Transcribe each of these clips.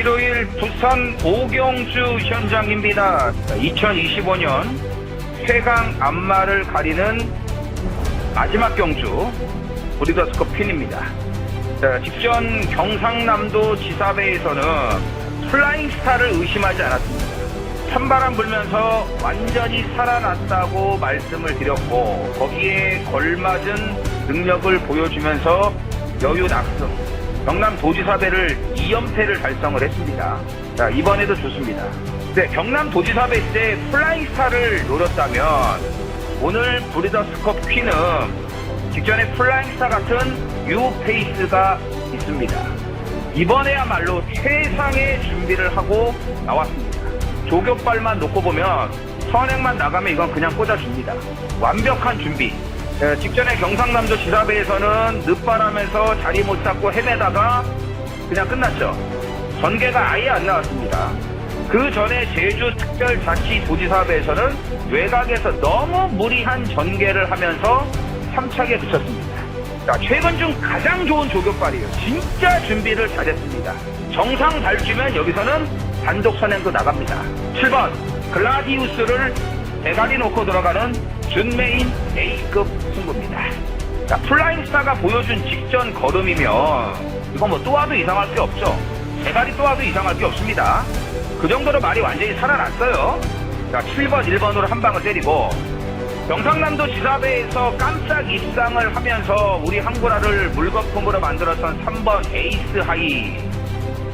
일요일 부산 오경주 현장입니다. 2025년 최강 안마를 가리는 마지막 경주 브리더스컵 퀸입니다. 직전 경상남도 지사배에서는 플라잉스타를 의심하지 않았습니다. 찬바람 불면서 완전히 살아났다고 말씀을 드렸고, 거기에 걸맞은 능력을 보여주면서 여유 낙승, 경남도지사배를 2연패를 달성을 했습니다. 자, 이번에도 좋습니다. 네, 경남도지사배 때 플라잉스타를 노렸다면 오늘 브리더스컵 퀸은 직전에 플라잉스타 같은 뉴페이스가 있습니다. 이번에야말로 최상의 준비를 하고 나왔습니다. 조교발만 놓고 보면 선행만 나가면 이건 그냥 꽂아줍니다. 완벽한 준비. 직전에 경상남도 지사배에서는 늦바람에서 자리 못 잡고 헤매다가 그냥 끝났죠. 전개가 아예 안 나왔습니다. 그 전에 제주특별자치도지사배에서는 외곽에서 너무 무리한 전개를 하면서 3착에 그쳤습니다. 자, 최근 중 가장 좋은 조교발이에요. 진짜 준비를 잘했습니다. 정상 발주면 여기서는 단독 선행도 나갑니다. 7번 글라디우스를 대가리 놓고 들어가는 준메인 A급 승부입니다. 자, 플라잉스타가 보여준 직전 걸음이면 이거 뭐 또 와도 이상할 게 없죠. 대가리 또 와도 이상할 게 없습니다. 그 정도로 말이 완전히 살아났어요. 자, 7번 1번으로 한 방을 때리고, 경상남도 지사배에서 깜짝 입상을 하면서 우리 항구라를 물거품으로 만들었던 3번 에이스 하이,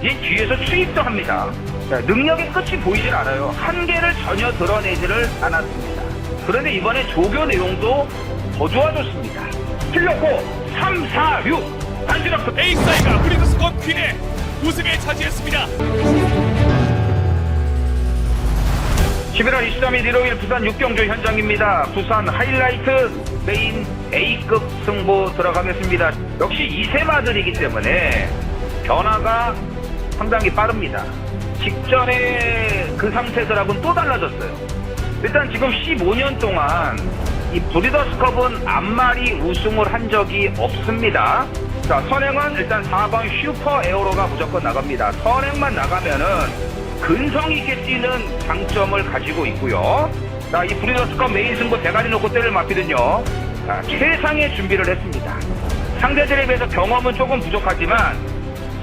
이 뒤에서 추입도 합니다. 자, 능력의 끝이 보이질 않아요. 한계를 전혀 드러내지를 않았습니다. 그런데 이번에 조교 내용도 더 좋아졌습니다. 틀렸고 3, 4, 6 단순한 에이스아이가 브리더스컵 퀸의 우승을 차지했습니다. 11월 23일 일요일 부산 6경주 현장입니다. 부산 하이라이트 메인 A급 승부 들어가겠습니다. 역시 2세마들이기 때문에 변화가 상당히 빠릅니다. 직전에 그 상태들하고는 또 달라졌어요. 일단 지금 15년 동안 이 브리더스컵은 앞마리 우승을 한 적이 없습니다. 자, 선행은 일단 4번 슈퍼 에어로가 무조건 나갑니다. 선행만 나가면은 근성 있게 뛰는 장점을 가지고 있고요. 자, 이 브리더스컵 메인 승부 대가리 놓고 때를 맞거든요. 자, 최상의 준비를 했습니다. 상대들에 비해서 경험은 조금 부족하지만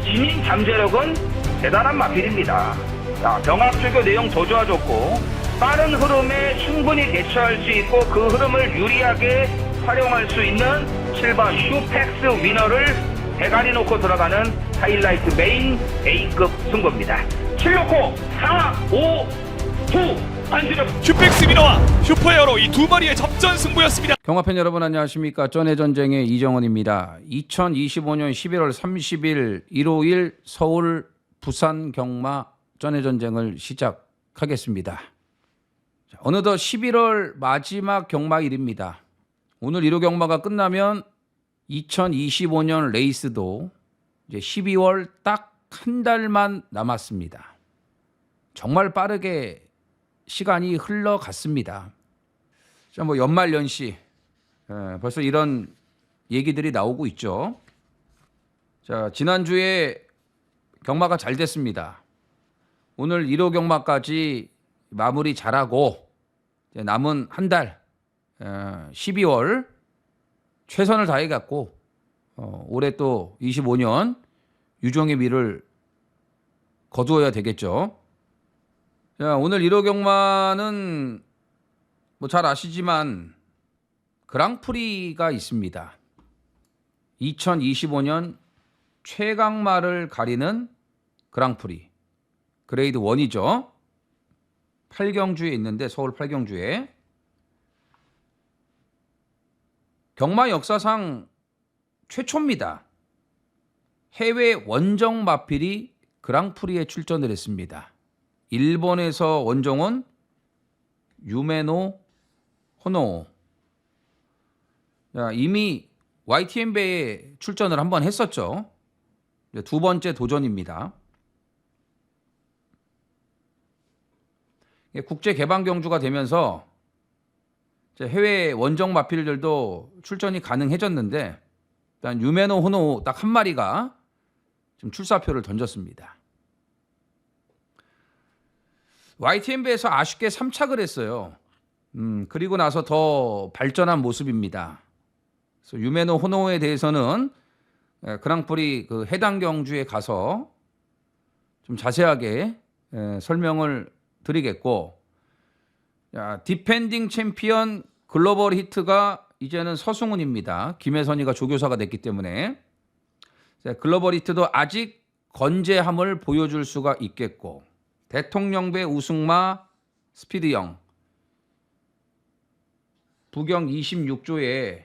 진인 잠재력은 대단한 마필입니다. 자, 병합조교 내용 더 좋아졌고, 빠른 흐름에 충분히 대처할 수 있고 그 흐름을 유리하게 활용할 수 있는 7번 슈펙스 위너를 대가리 놓고 들어가는 하이라이트 메인 A급 승부입니다. 7놓고 4, 5, 9 안주력 슈펙스 미너와 슈퍼에어로 이 두 마리의 접전 승부였습니다. 경마팬 여러분 안녕하십니까. 전해전쟁의 이정원입니다. 2025년 11월 30일 일요일 서울 부산 경마 전해전쟁을 시작하겠습니다. 자, 어느덧 11월 마지막 경마일입니다. 오늘 1호 경마가 끝나면 2025년 레이스도 이제 12월 딱 한 달만 남았습니다. 정말 빠르게 시간이 흘러갔습니다. 자, 뭐 연말연시 벌써 이런 얘기들이 나오고 있죠. 자, 지난주에 경마가 잘 됐습니다. 오늘 1호 경마까지 마무리 잘하고 이제 남은 한 달 12월 최선을 다해갖고 올해 또 25년 유종의 미를 거두어야 되겠죠. 자, 오늘 1호 경마는 뭐 잘 아시지만 그랑프리가 있습니다. 2025년 최강마를 가리는 그랑프리 그레이드 1이죠. 팔경주에 있는데 서울 팔경주에 경마 역사상 최초입니다. 해외 원정 마필이 그랑프리에 출전을 했습니다. 일본에서 원정은 유메노 호노. 이미 YTN배에 출전을 한번 했었죠. 두 번째 도전입니다. 국제 개방 경주가 되면서 해외 원정 마필들도 출전이 가능해졌는데, 일단 유메노 호노 딱 한 마리가 지금 출사표를 던졌습니다. YTN배에서 아쉽게 3착을 했어요. 그리고 나서 더 발전한 모습입니다. 그래서 유메노 호노에 대해서는 그랑프리 그 해당 경주에 가서 좀 자세하게 설명을 드리겠고, 자, 디펜딩 챔피언 글로벌 히트가 이제는 서승훈입니다. 김혜선이가 조교사가 됐기 때문에 자, 글로벌 히트도 아직 건재함을 보여줄 수가 있겠고, 대통령배 우승마 스피드형 부경 26조에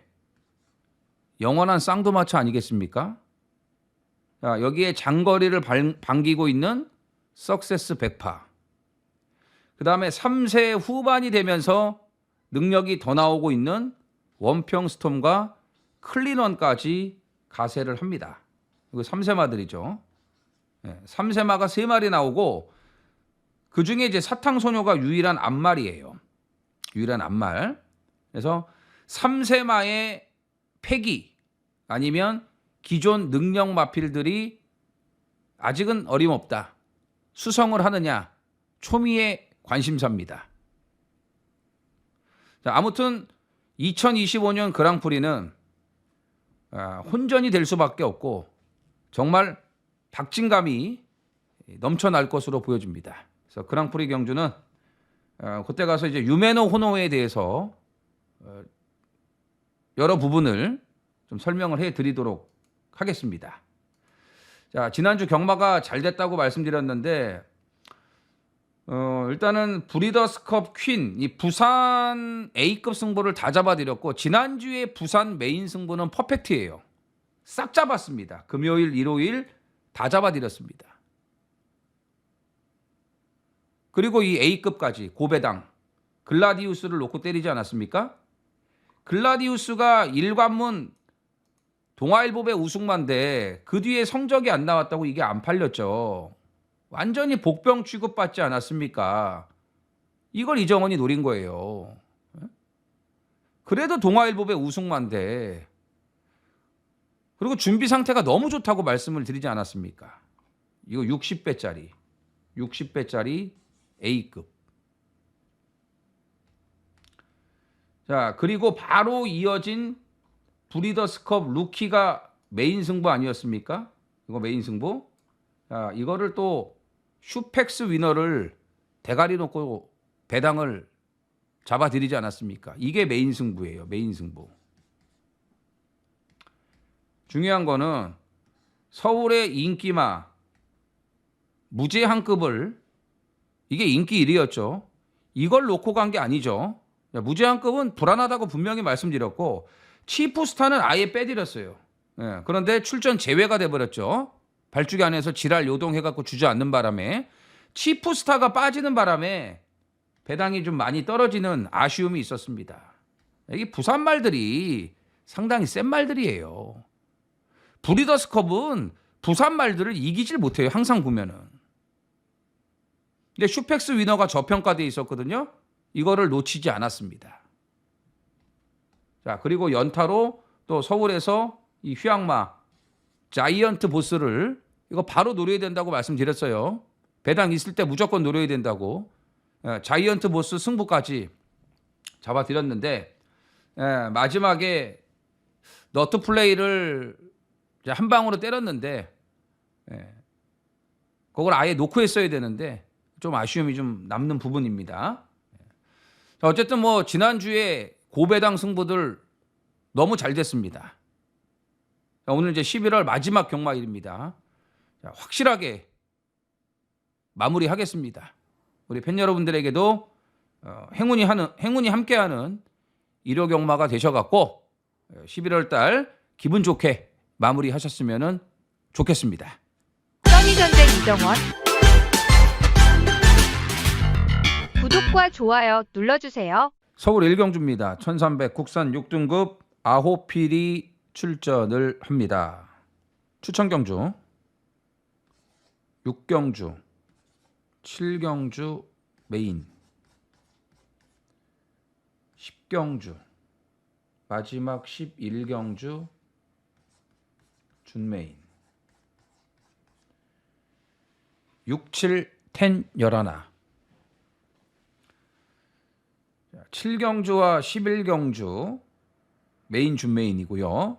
영원한 쌍두마차 아니겠습니까? 자, 여기에 장거리를 반기고 있는 석세스 100파. 그 다음에 3세 후반이 되면서 능력이 더 나오고 있는 원평 스톰과 클린원까지 가세를 합니다. 이거 3세마들이죠. 3세마가 3마리 나오고, 그 중에 이제 사탕소녀가 유일한 암말이에요. 유일한 암말. 그래서 3세마의 패기 아니면 기존 능력 마필들이 아직은 어림없다, 수성을 하느냐, 초미의 관심사입니다. 자, 아무튼 2025년 그랑프리는 혼전이 될 수밖에 없고 정말 박진감이 넘쳐날 것으로 보여집니다. 그래서 그랑프리 경주는 그때 가서 이제 유메노 호노에 대해서 여러 부분을 좀 설명을 해드리도록 하겠습니다. 자, 지난주 경마가 잘 됐다고 말씀드렸는데 일단은 브리더스컵 퀸, 이 부산 A급 승부를 다 잡아드렸고, 지난주에 부산 메인 승부는 퍼펙트예요. 싹 잡았습니다. 금요일, 일요일 다 잡아드렸습니다. 그리고 이 A급까지 고배당 글라디우스를 놓고 때리지 않았습니까? 글라디우스가 일관문 동아일보배 우승만데 그 뒤에 성적이 안 나왔다고 이게 안 팔렸죠. 완전히 복병 취급받지 않았습니까? 이걸 이정원이 노린 거예요. 그래도 동아일보배 우승만데, 그리고 준비 상태가 너무 좋다고 말씀을 드리지 않았습니까? 이거 60배짜리 A급. 자, 그리고 바로 이어진 브리더스컵 루키가 메인 승부 아니었습니까? 이거 메인 승부. 자, 이거를 또 슈펙스 위너를 대가리 놓고 배당을 잡아드리지 않았습니까? 이게 메인 승부예요. 메인 승부. 중요한 거는 서울의 인기마 무제한급을, 이게 인기 1위였죠. 이걸 놓고 간 게 아니죠. 무제한급은 불안하다고 분명히 말씀드렸고, 치프스타는 아예 빼드렸어요. 그런데 출전 제외가 돼버렸죠. 발주기 안에서 지랄 요동해갖고 주저앉는 바람에, 치프스타가 빠지는 바람에 배당이 좀 많이 떨어지는 아쉬움이 있었습니다. 이게 부산 말들이 상당히 센 말들이에요. 브리더스컵은 부산 말들을 이기질 못해요. 항상 보면은. 근데 슈펙스 위너가 저평가돼 있었거든요. 이거를 놓치지 않았습니다. 자, 그리고 연타로 또 서울에서 이 휘양마 자이언트 보스를 이거 바로 노려야 된다고 말씀드렸어요. 배당 있을 때 무조건 노려야 된다고. 자이언트 보스 승부까지 잡아드렸는데, 마지막에 너트 플레이를 한 방으로 때렸는데, 그걸 아예 놓고 했어야 되는데 좀 아쉬움이 좀 남는 부분입니다. 자, 어쨌든 뭐 지난주에 고배당 승부들 너무 잘 됐습니다. 자, 오늘 이제 11월 마지막 경마일입니다. 자, 확실하게 마무리하겠습니다. 우리 팬 여러분들에게도 행운이 함께하는 일요 경마가 되셔갖고 11월 달 기분 좋게 마무리하셨으면 좋겠습니다. 써니전쟁 이정원 구독과 좋아요 눌러주세요. 서울 1경주입니다. 1300 국산 6등급 아호필이 출전을 합니다. 추천경주 6경주 7경주 메인 10경주 마지막 11경주 준메인 6, 7, 10, 11 7경주와 11경주 메인 준메인이고요.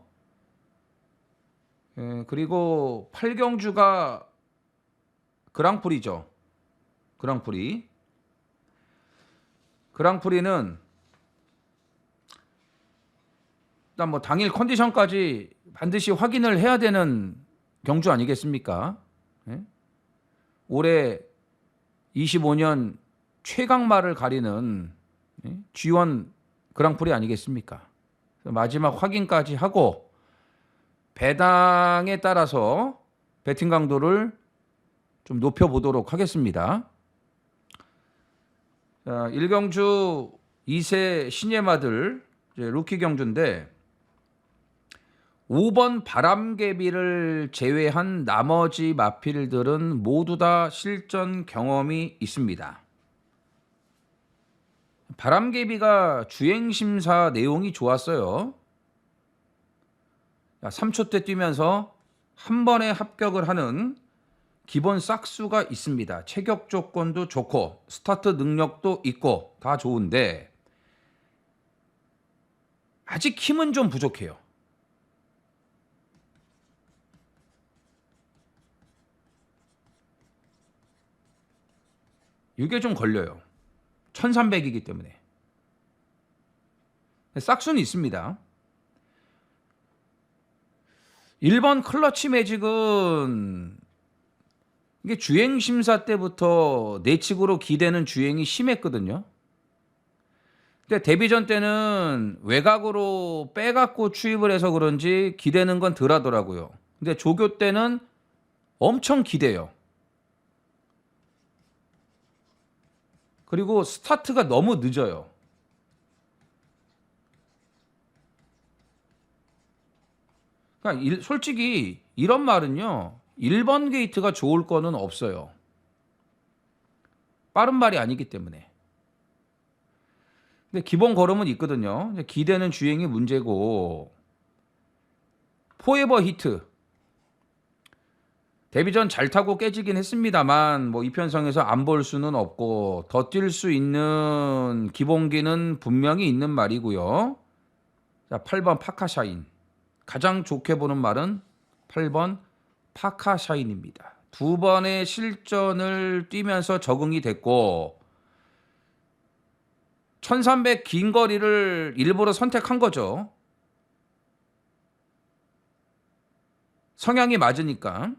그리고 8경주가 그랑프리죠. 그랑프리는 일단 뭐 당일 컨디션까지 반드시 확인을 해야 되는 경주 아니겠습니까? 예? 올해 25년 최강마를 가리는 G1 그랑프리 아니겠습니까? 마지막 확인까지 하고 배당에 따라서 배팅 강도를 좀 높여보도록 하겠습니다. 자, 1경주 2세 신예 마들 루키 경주인데 5번 바람개비를 제외한 나머지 마필들은 모두 다 실전 경험이 있습니다. 바람개비가 주행심사 내용이 좋았어요. 3초 때 뛰면서 한 번에 합격을 하는 기본 싹수가 있습니다. 체격 조건도 좋고 스타트 능력도 있고 다 좋은데 아직 힘은 좀 부족해요. 이게 좀 걸려요. 1300이기 때문에. 싹수는 있습니다. 1번 클러치 매직은 이게 주행 심사 때부터 내측으로 기대는 주행이 심했거든요. 근데 데뷔전 때는 외곽으로 빼갖고 추입을 해서 그런지 기대는 건 덜 하더라고요. 근데 조교 때는 엄청 기대요. 그리고 스타트가 너무 늦어요. 그러니까 솔직히 이런 말은요. 1번 게이트가 좋을 거는 없어요. 빠른 말이 아니기 때문에. 근데 기본 걸음은 있거든요. 기대는 주행이 문제고 포에버 히트. 데뷔전 잘 타고 깨지긴 했습니다만 뭐 이편성에서 안 볼 수는 없고 더 뛸 수 있는 기본기는 분명히 있는 말이고요. 자, 8번 파카샤인. 가장 좋게 보는 말은 8번 파카샤인입니다. 두 번의 실전을 뛰면서 적응이 됐고 1300 긴 거리를 일부러 선택한 거죠. 성향이 맞으니까.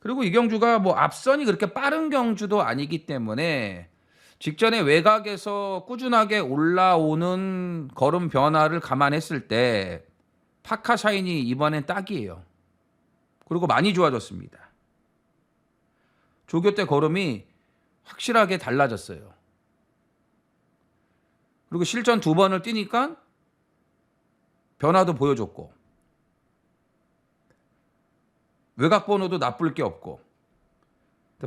그리고 이 경주가 뭐 앞선이 그렇게 빠른 경주도 아니기 때문에 직전에 외곽에서 꾸준하게 올라오는 걸음 변화를 감안했을 때 파카샤인이 이번엔 딱이에요. 그리고 많이 좋아졌습니다. 조교 때 걸음이 확실하게 달라졌어요. 그리고 실전 2번을 뛰니까 변화도 보여줬고 외곽 번호도 나쁠 게 없고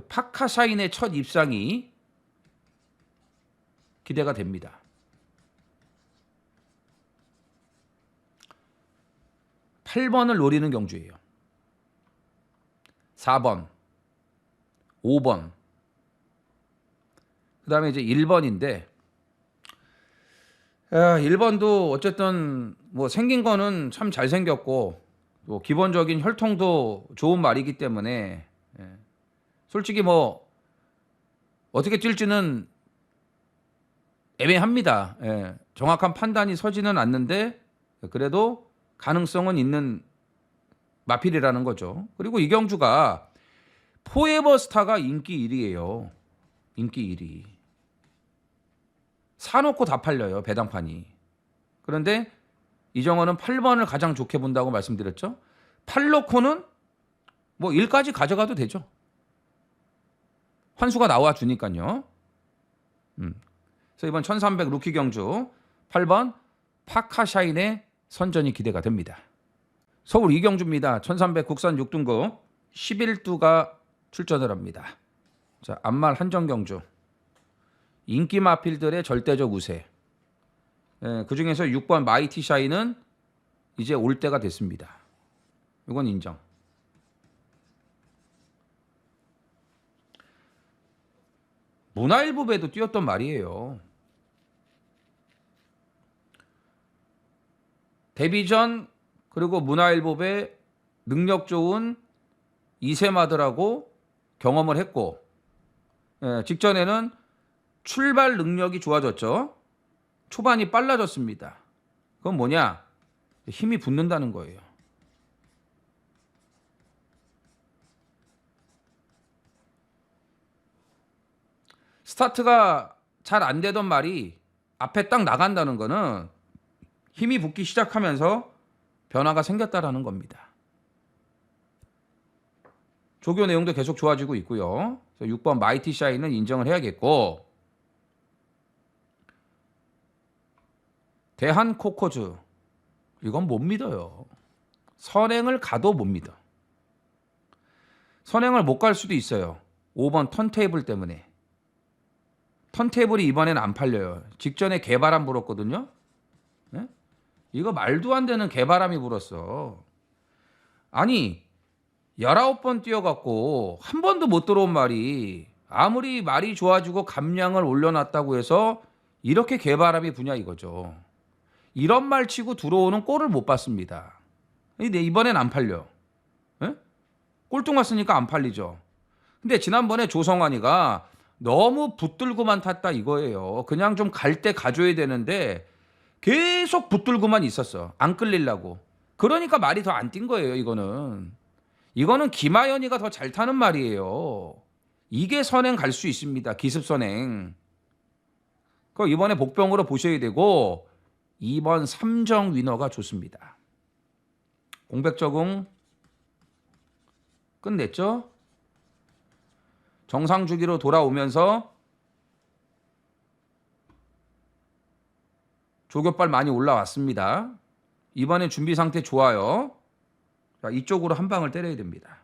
파카샤인의 첫 입상이 기대가 됩니다. 8번을 노리는 경주예요. 4번, 5번, 그 다음에 이제 1번인데 1번도 어쨌든 뭐 생긴 거는 참 잘생겼고 또 기본적인 혈통도 좋은 말이기 때문에 솔직히 뭐 어떻게 뛸지는 애매합니다. 정확한 판단이 서지는 않는데 그래도 가능성은 있는 마필이라는 거죠. 그리고 이 경주가 포에버 스타가 인기 1위예요. 인기 1위. 사놓고 다 팔려요. 배당판이. 그런데 이정원은 8번을 가장 좋게 본다고 말씀드렸죠. 8놓고는 뭐 1까지 가져가도 되죠. 환수가 나와주니까요. 그래서 이번 1300 루키 경주 8번 파카샤인의 선전이 기대가 됩니다. 서울 이경주입니다. 1300 국산 6등급 11두가 출전을 합니다. 자, 안말 한정경주. 인기 마필들의 절대적 우세. 그 중에서 6번 마이티 샤이는 이제 올 때가 됐습니다. 이건 인정. 문화일보 배도 뛰었던 말이에요. 데뷔전 그리고 문화일보 배 능력 좋은 이세마들하고 경험을 했고, 직전에는 출발 능력이 좋아졌죠. 초반이 빨라졌습니다. 그건 뭐냐? 힘이 붙는다는 거예요. 스타트가 잘 안 되던 말이 앞에 딱 나간다는 거는 힘이 붙기 시작하면서 변화가 생겼다라는 겁니다. 조교 내용도 계속 좋아지고 있고요. 6번 마이티 샤이는 인정을 해야겠고, 대한 코코즈 이건 못 믿어요. 선행을 가도 못 믿어. 선행을 못 갈 수도 있어요. 5번 턴테이블 때문에. 턴테이블이 이번엔 안 팔려요. 직전에 개바람 불었거든요. 네? 이거 말도 안 되는 개바람이 불었어. 아니 19번 뛰어갖고 한 번도 못 들어온 말이, 아무리 말이 좋아지고 감량을 올려놨다고 해서 이렇게 개바람이 부냐 이거죠. 이런 말 치고 들어오는 골을 못 봤습니다. 근데 이번엔 안 팔려. 에? 꼴등 왔으니까 안 팔리죠. 근데 지난번에 조성환이가 너무 붙들고만 탔다 이거예요. 그냥 좀 갈 때 가줘야 되는데 계속 붙들고만 있었어. 안 끌리려고. 그러니까 말이 더 안 뛴 거예요. 이거는 김하연이가 더 잘 타는 말이에요. 이게 선행 갈 수 있습니다. 기습 선행. 그 이번에 복병으로 보셔야 되고, 2번 삼정 위너가 좋습니다. 공백 적응 끝냈죠? 정상 주기로 돌아오면서 조교빨 많이 올라왔습니다. 이번엔 준비 상태 좋아요. 자, 이쪽으로 한 방을 때려야 됩니다.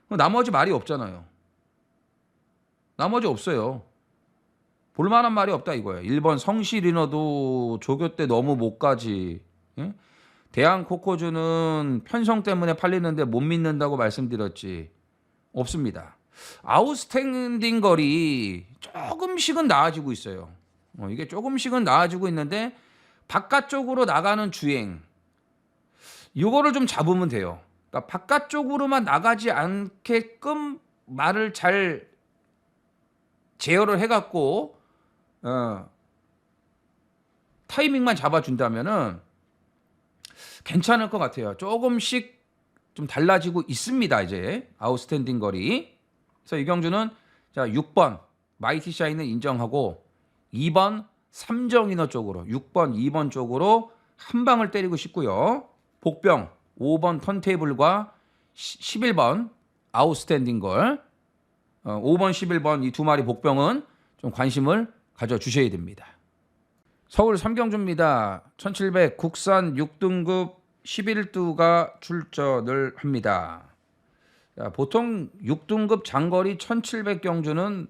나머지 말이 없잖아요. 나머지 없어요. 볼만한 말이 없다 이거예요. 1번 성시리너도 조교 때 너무 못 가지. 예? 대한 코코즈는 편성 때문에 팔리는데 못 믿는다고 말씀드렸지. 없습니다. 아웃스탠딩 거리 조금씩은 나아지고 있어요. 이게 조금씩은 나아지고 있는데 바깥쪽으로 나가는 주행, 이거를 좀 잡으면 돼요. 그러니까 바깥쪽으로만 나가지 않게끔 말을 잘 제어를 해갖고 타이밍만 잡아준다면은 괜찮을 것 같아요. 조금씩 좀 달라지고 있습니다. 이제 아웃스탠딩 거리. 그래서 이경주는 자 6번 마이티 샤이는 인정하고 2번 삼정이너 쪽으로 6번 2번 쪽으로 한 방을 때리고 싶고요. 복병 5번 턴테이블과 11번 아웃스탠딩 걸, 5번 11번 이 두 마리 복병은 좀 관심을 가져주셔야 됩니다. 서울 삼경주입니다. 1700 국산 6등급 11두가 출전을 합니다. 자, 보통 6등급 장거리 1700 경주는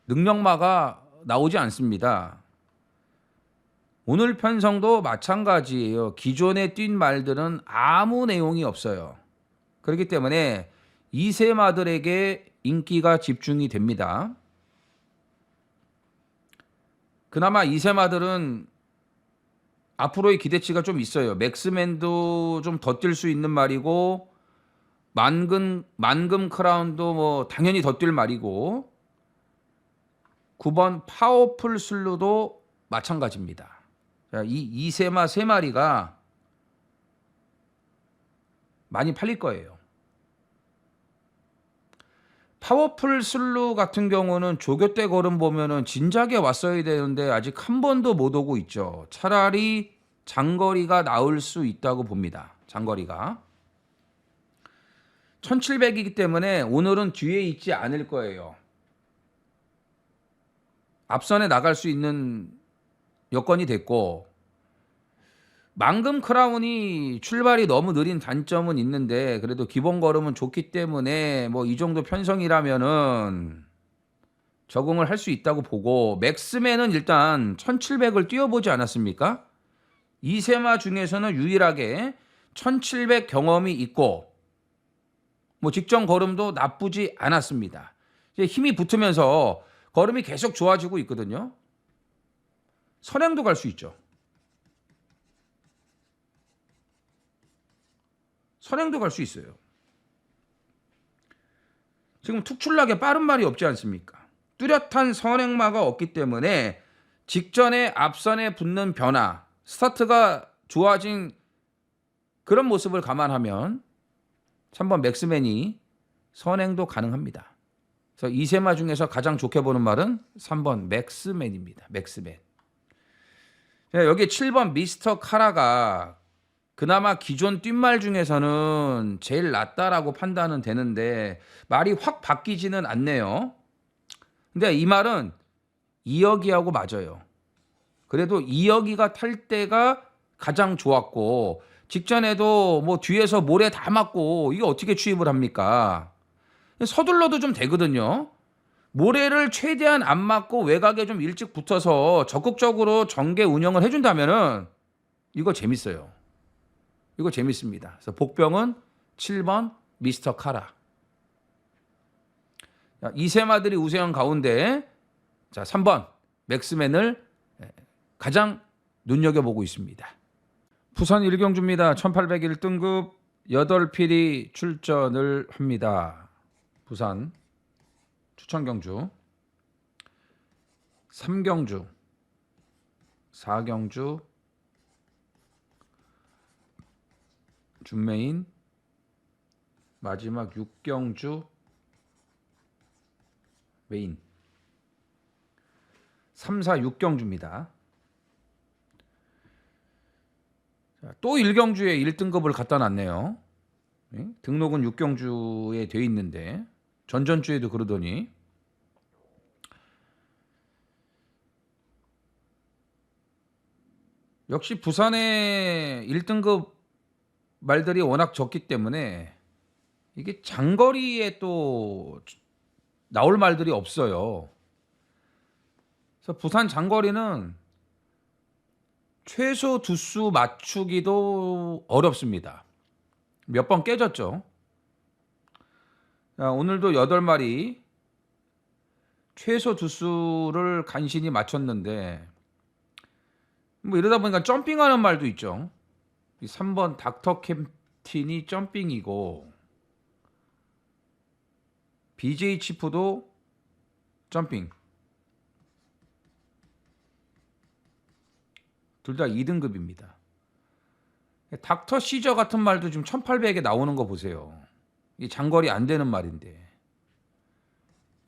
능력마가 나오지 않습니다. 오늘 편성도 마찬가지예요. 기존에 뛴 말들은 아무 내용이 없어요. 그렇기 때문에 이세마들에게 인기가 집중이 됩니다. 그나마 이세마들은 앞으로의 기대치가 좀 있어요. 맥스맨도 좀 더 뛸 수 있는 말이고, 만금 크라운도 뭐 당연히 더 뛸 말이고, 9번 파워풀 슬루도 마찬가지입니다. 자, 이 이세마 세 마리가 많이 팔릴 거예요. 파워풀 슬루 같은 경우는 조교 때 걸음 보면은 진작에 왔어야 되는데 아직 한 번도 못 오고 있죠. 차라리 장거리가 나올 수 있다고 봅니다. 장거리가 1700이기 때문에 오늘은 뒤에 있지 않을 거예요. 앞선에 나갈 수 있는 여건이 됐고, 만금 크라운이 출발이 너무 느린 단점은 있는데 그래도 기본 걸음은 좋기 때문에 뭐 이 정도 편성이라면은 적응을 할 수 있다고 보고, 맥스맨은 일단 1700을 뛰어보지 않았습니까? 이세마 중에서는 유일하게 1700 경험이 있고 뭐 직전 걸음도 나쁘지 않았습니다. 이제 힘이 붙으면서 걸음이 계속 좋아지고 있거든요. 선행도 갈 수 있죠. 선행도 갈 수 있어요. 지금 특출나게 빠른 말이 없지 않습니까? 뚜렷한 선행마가 없기 때문에 직전에 앞선에 붙는 변화, 스타트가 좋아진 그런 모습을 감안하면 3번 맥스맨이 선행도 가능합니다. 그래서 이 세마 중에서 가장 좋게 보는 말은 3번 맥스맨입니다. 맥스맨. 여기 7번 미스터 카라가 그나마 기존 뛴말 중에서는 제일 낫다라고 판단은 되는데 말이 확 바뀌지는 않네요. 근데 이 말은 이혁이하고 맞아요. 그래도 이혁이가 탈 때가 가장 좋았고 직전에도 뭐 뒤에서 모래 다 맞고 이게 어떻게 추입을 합니까? 서둘러도 좀 되거든요. 모래를 최대한 안 맞고 외곽에 좀 일찍 붙어서 적극적으로 전개 운영을 해준다면은 이거 재밌어요. 이거 재밌습니다. 그래서 복병은 7번 미스터 카라. 자, 이세마들이 우세한 가운데 자 3번 맥스맨을 가장 눈여겨보고 있습니다. 부산 1경주입니다. 1801등급 8필이 출전을 합니다. 부산 추천경주 3경주 4경주 준메인 마지막 6경주 메인 3, 4, 6경주입니다. 또 1경주에 1등급을 갖다 놨네요. 등록은 6경주에 돼 있는데 전전주에도 그러더니 역시 부산의 1등급 말들이 워낙 적기 때문에 이게 장거리에 또 나올 말들이 없어요. 그래서 부산 장거리는 최소 두수 맞추기도 어렵습니다. 몇 번 깨졌죠. 자, 오늘도 8마리 최소 두수를 간신히 맞췄는데 뭐 이러다 보니까 점핑하는 말도 있죠. 3번 닥터 캡틴이 점핑이고 BJ 치프도 점핑. 둘 다 2등급입니다. 닥터 시저 같은 말도 지금 1800에 나오는 거 보세요. 이 장거리 안 되는 말인데.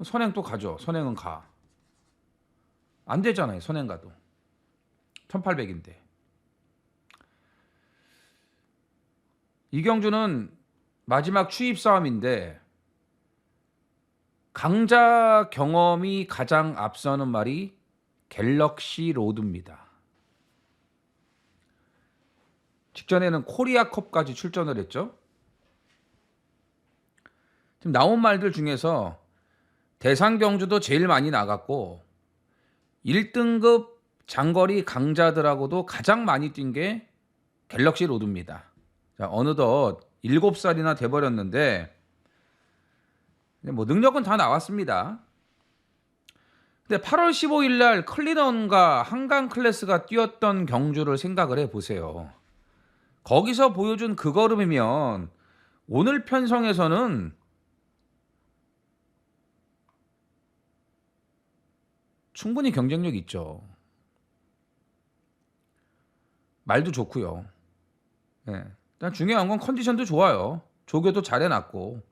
선행 또 가죠. 선행은 가. 안 되잖아요. 선행 가도. 1800인데. 이경주는 마지막 추입 싸움인데 강자 경험이 가장 앞서는 말이 갤럭시 로드입니다. 직전에는 코리아컵까지 출전을 했죠. 지금 나온 말들 중에서 대상 경주도 제일 많이 나갔고 1등급 장거리 강자들하고도 가장 많이 뛴 게 갤럭시 로드입니다. 자, 어느덧 7살이나 돼버렸는데 뭐 능력은 다 나왔습니다. 근데 8월 15일 날 클리넌과 한강 클래스가 뛰었던 경주를 생각을 해보세요. 거기서 보여준 그 걸음이면 오늘 편성에서는 충분히 경쟁력 있죠. 말도 좋고요. 네. 일단 중요한 건 컨디션도 좋아요. 조교도 잘 해놨고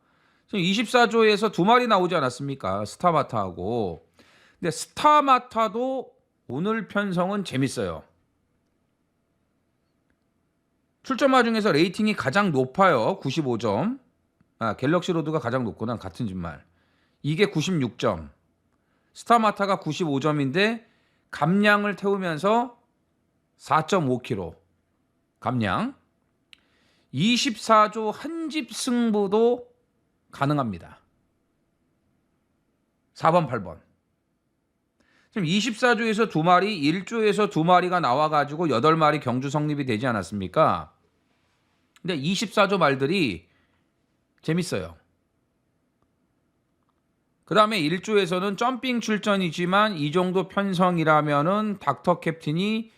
24조에서 2마리 나오지 않았습니까? 스타마타하고. 근데 스타마타도 오늘 편성은 재밌어요. 출전마 중에서 레이팅이 가장 높아요. 95점. 갤럭시 로드가 가장 높구나. 같은 짓말. 이게 96점. 스타마타가 95점인데 감량을 태우면서 4.5km. 감량. 24조 한집 승부도 가능합니다. 4번, 8번. 지금 24조에서 2마리, 1조에서 2마리가 나와가지고 8마리 경주 성립이 되지 않았습니까? 근데 24조 말들이 재밌어요. 그 다음에 1조에서는 점핑 출전이지만 이 정도 편성이라면은 닥터 캡틴이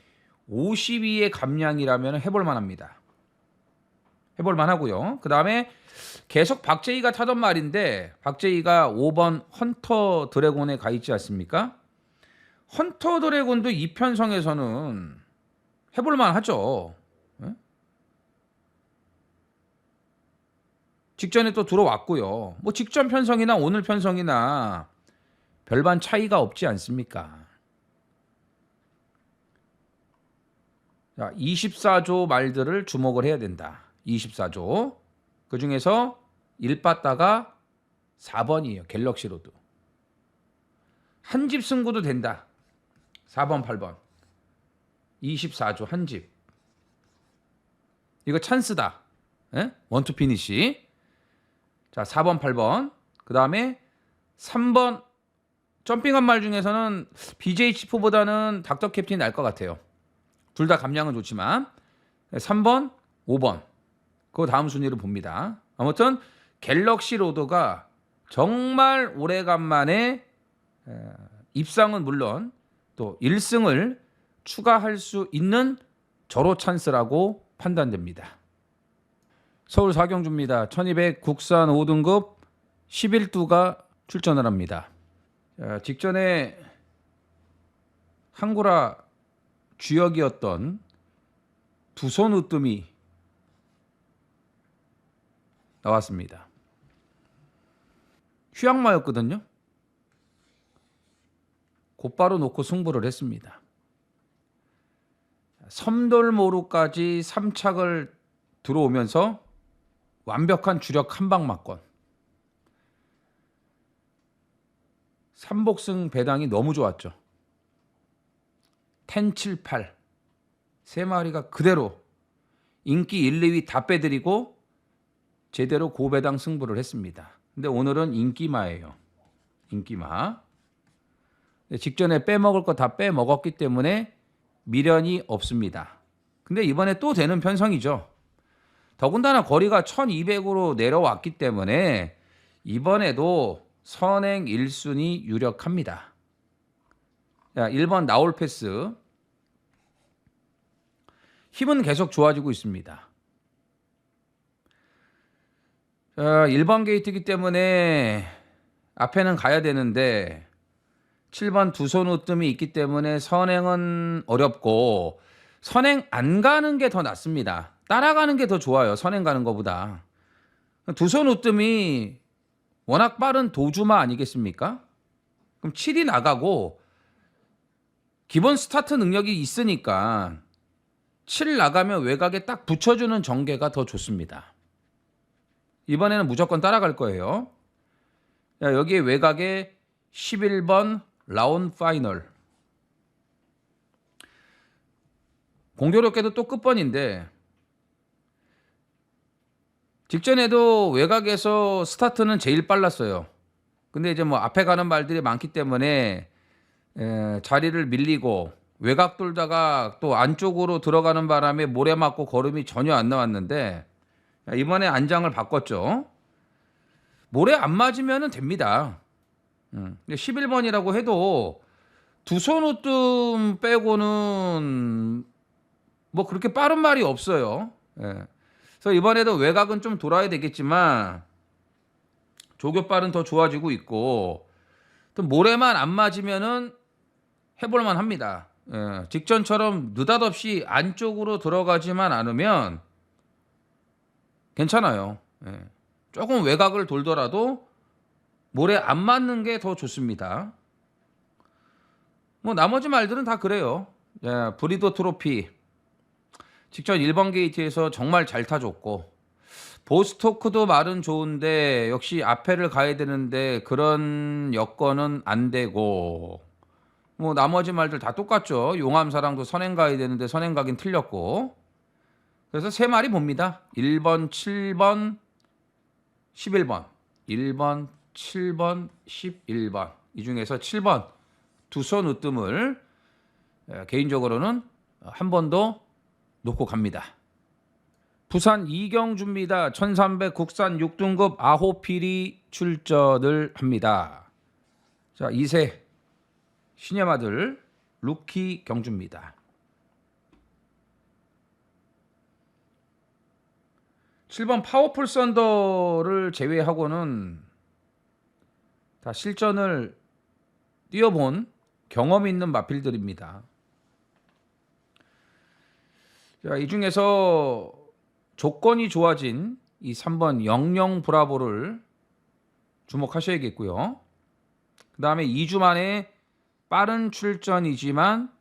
52의 감량이라면 해볼 만합니다. 해볼 만하고요. 그 다음에 계속 박재희가 타던 말인데 박재희가 5번 헌터 드래곤에 가 있지 않습니까? 헌터 드래곤도 이 편성에서는 해볼 만하죠. 직전에 또 들어왔고요. 뭐 직전 편성이나 오늘 편성이나 별반 차이가 없지 않습니까? 자, 24조 말들을 주목을 해야 된다. 24조. 그 중에서 1빠따가 4번이에요. 갤럭시 로드. 한 집 승부도 된다. 4번, 8번. 24조 한 집. 이거 찬스다. 원투 피니시. 자, 4번, 8번. 그 다음에 3번 점핑한 말 중에서는 BJ 치프보다는 닥터 캡틴이 날 것 같아요. 둘 다 감량은 좋지만 3번, 5번. 그 다음 순위를 봅니다. 아무튼 갤럭시 로드가 정말 오래간만에 입상은 물론 또 1승을 추가할 수 있는 절호 찬스라고 판단됩니다. 서울 사경주입니다. 1200 국산 5등급 11두가 출전을 합니다. 직전에 항구라 주역이었던 두손 으뜸이 나왔습니다. 휴양마였거든요. 곧바로 놓고 승부를 했습니다. 섬돌모루까지 3착을 들어오면서 완벽한 주력 한방 맞건. 삼복승 배당이 너무 좋았죠. 10, 7, 8 세 마리가 그대로 인기 1, 2위 다 빼드리고 제대로 고배당 승부를 했습니다. 근데 오늘은 인기마예요. 인기마. 직전에 빼먹을 거 다 빼먹었기 때문에 미련이 없습니다. 근데 이번에 또 되는 편성이죠. 더군다나 거리가 1200으로 내려왔기 때문에 이번에도 선행 1순위 유력합니다. 자, 1번 나올 패스. 힘은 계속 좋아지고 있습니다. 자, 1번 게이트이기 때문에 앞에는 가야 되는데 7번 두손 으뜸이 있기 때문에 선행은 어렵고 선행 안 가는 게 더 낫습니다. 따라가는 게 더 좋아요. 선행 가는 것보다. 두손 으뜸이 워낙 빠른 도주마 아니겠습니까? 그럼 7이 나가고 기본 스타트 능력이 있으니까 7 나가면 외곽에 딱 붙여주는 전개가 더 좋습니다. 이번에는 무조건 따라갈 거예요. 자, 여기에 외곽에 11번 라운 파이널. 공교롭게도 또 끝번인데 직전에도 외곽에서 스타트는 제일 빨랐어요. 근데 이제 뭐 앞에 가는 말들이 많기 때문에 자리를 밀리고 외곽 돌다가 또 안쪽으로 들어가는 바람에 모래 맞고 걸음이 전혀 안 나왔는데 이번에 안장을 바꿨죠. 모래 안 맞으면 됩니다. 11번이라고 해도 두손 으뜸 빼고는 뭐 그렇게 빠른 말이 없어요. 그래서 이번에도 외곽은 좀 돌아야 되겠지만 조교빨은 더 좋아지고 있고 또 모래만 안 맞으면은 해볼만 합니다. 직전처럼 느닷없이 안쪽으로 들어가지만 않으면 괜찮아요. 조금 외곽을 돌더라도 모래 안 맞는 게 더 좋습니다. 뭐 나머지 말들은 다 그래요. 브리더 트로피 직전 1번 게이트에서 정말 잘 타줬고 보스토크도 말은 좋은데 역시 앞에를 가야 되는데 그런 여건은 안 되고 뭐 나머지 말들 다 똑같죠. 용암사랑도 선행 가야 되는데 선행 가긴 틀렸고 그래서 세 마리 봅니다. 1번, 7번, 11번 1번, 7번, 11번 이 중에서 7번 두손 으뜸을 개인적으로는 한 번 더 놓고 갑니다. 부산 이경주입니다. 1300 국산 6등급 아호필이 출전을 합니다. 자, 2세 신의 아들 루키 경주입니다. 7번 파워풀 썬더를 제외하고는 다 실전을 뛰어본 경험 있는 마필들입니다. 자, 이 중에서 조건이 좋아진 이 3번 영영 브라보를 주목하셔야겠고요. 그 다음에 2주 만에 빠른 출전이지만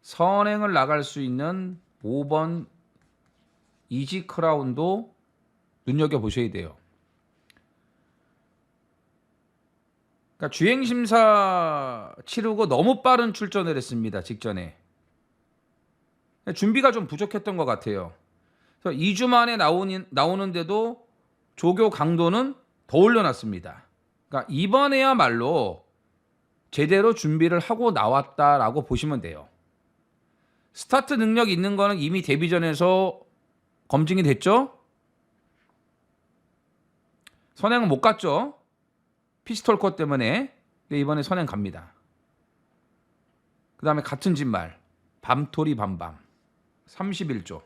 선행을 나갈 수 있는 5번 이지 크라운도 눈여겨보셔야 돼요. 그러니까 주행심사 치르고 너무 빠른 출전을 했습니다. 직전에. 준비가 좀 부족했던 것 같아요. 그래서 2주 만에 나오는데도 조교 강도는 더 올려놨습니다. 그러니까 이번에야말로 제대로 준비를 하고 나왔다라고 보시면 돼요. 스타트 능력 있는 거는 이미 데뷔전에서 검증이 됐죠? 선행은 못 갔죠? 피스톨 컷 때문에. 근데 이번에 선행 갑니다. 그 다음에 같은 진말 밤토리 밤밤 31조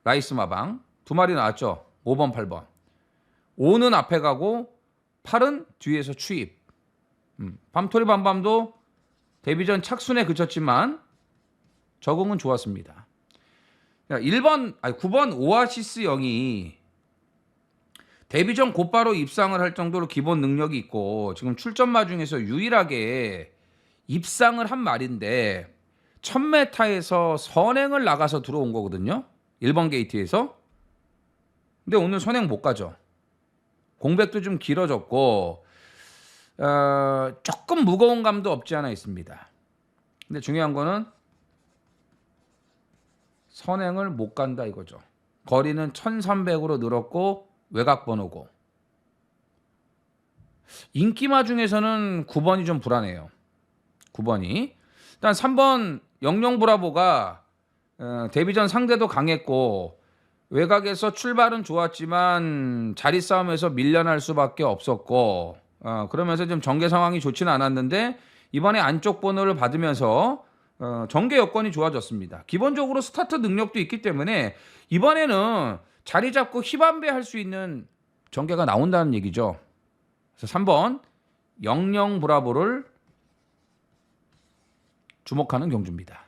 라이스 마방 2마리 나왔죠. 5번 8번 5는 앞에 가고 8은 뒤에서 추입. 밤토리 밤밤도 데뷔전 착순에 그쳤지만 적응은 좋았습니다. 9번 오아시스 영이 데뷔전 곧바로 입상을 할 정도로 기본 능력이 있고 지금 출전마 중에서 유일하게 입상을 한 말인데 1000m에서 선행을 나가서 들어온 거거든요. 1번 게이트에서. 근데 오늘 선행 못 가죠. 공백도 좀 길어졌고 조금 무거운 감도 없지 않아 있습니다. 근데 중요한 거는 선행을 못 간다 이거죠. 거리는 1300으로 늘었고 외곽 번호고. 인기마 중에서는 9번이 좀 불안해요. 9번이. 일단 3번 영영 브라보가 데뷔전 상대도 강했고 외곽에서 출발은 좋았지만 자리 싸움에서 밀려날 수밖에 없었고 그러면서 좀 전개 상황이 좋지는 않았는데 이번에 안쪽 번호를 받으면서 전개 여건이 좋아졌습니다. 기본적으로 스타트 능력도 있기 때문에 이번에는 자리 잡고 힙안배 할 수 있는 전개가 나온다는 얘기죠. 그래서 3번 영영 브라보를 주목하는 경주입니다.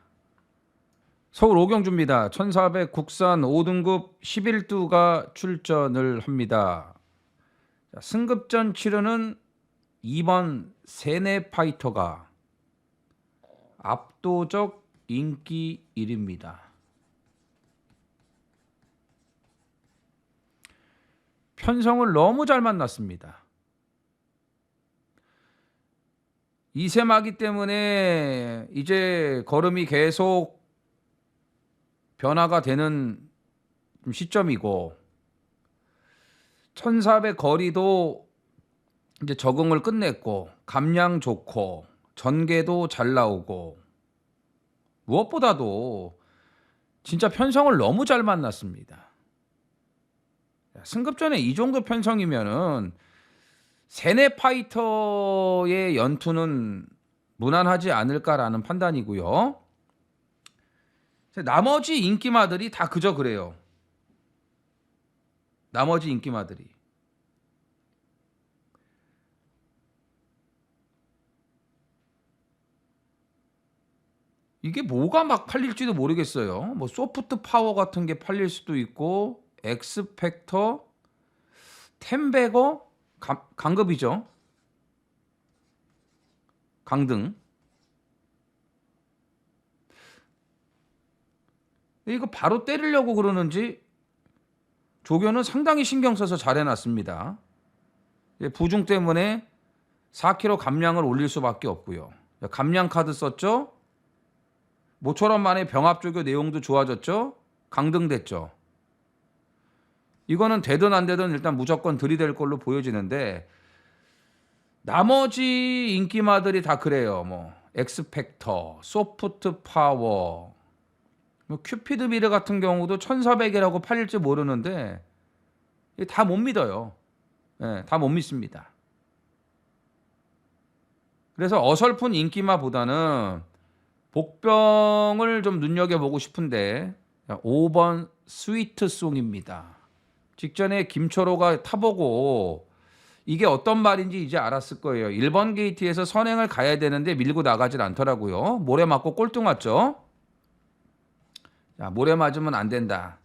서울 5경주입니다. 1400 국산 5등급 11두가 출전을 합니다. 자, 승급전 치르는 2번 세네 파이터가 압도적 인기 1위입니다. 편성을 너무 잘 만났습니다. 2세마기 때문에 이제 걸음이 계속 변화가 되는 시점이고 1400 거리도 이제 적응을 끝냈고 감량 좋고 전개도 잘 나오고 무엇보다도 진짜 편성을 너무 잘 만났습니다. 승급전에 이 정도 편성이면은 세네 파이터의 연투는 무난하지 않을까라는 판단이고요. 나머지 인기마들이 다 그저 그래요. 나머지 인기마들이. 이게 뭐가 막 팔릴지도 모르겠어요. 뭐 소프트 파워 같은 게 팔릴 수도 있고 엑스팩터, 템베거, 강급이죠. 강등. 이거 바로 때리려고 그러는지 조교는 상당히 신경 써서 잘 해놨습니다. 부중 때문에 4kg 감량을 올릴 수밖에 없고요. 감량 카드 썼죠. 모처럼 만에 병합조교 내용도 좋아졌죠. 강등됐죠. 이거는 되든 안 되든 일단 무조건 들이댈 걸로 보여지는데 나머지 인기마들이 다 그래요. 뭐 엑스팩터, 소프트 파워, 뭐 큐피드 미르 같은 경우도 1400이라고 팔릴지 모르는데 다 못 믿어요. 다 못 믿습니다. 그래서 어설픈 인기마보다는 복병을 좀 눈여겨보고 싶은데 5번 스위트송입니다. 직전에 김초로가 타보고 이게 어떤 말인지 이제 알았을 거예요. 1번 게이트에서 선행을 가야 되는데 밀고 나가질 않더라고요. 모래 맞고 꼴등 왔죠. 자, 모래 맞으면 안 된다.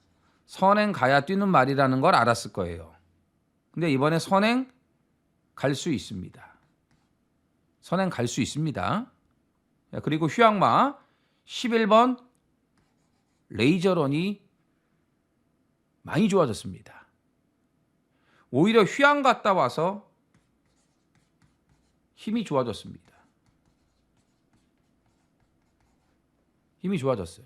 선행 가야 뛰는 말이라는 걸 알았을 거예요. 근데 이번에 선행 갈 수 있습니다. 선행 갈 수 있습니다. 그리고 휴양마 11번 레이저런이 많이 좋아졌습니다. 오히려 휴양 갔다 와서 힘이 좋아졌습니다. 힘이 좋아졌어요.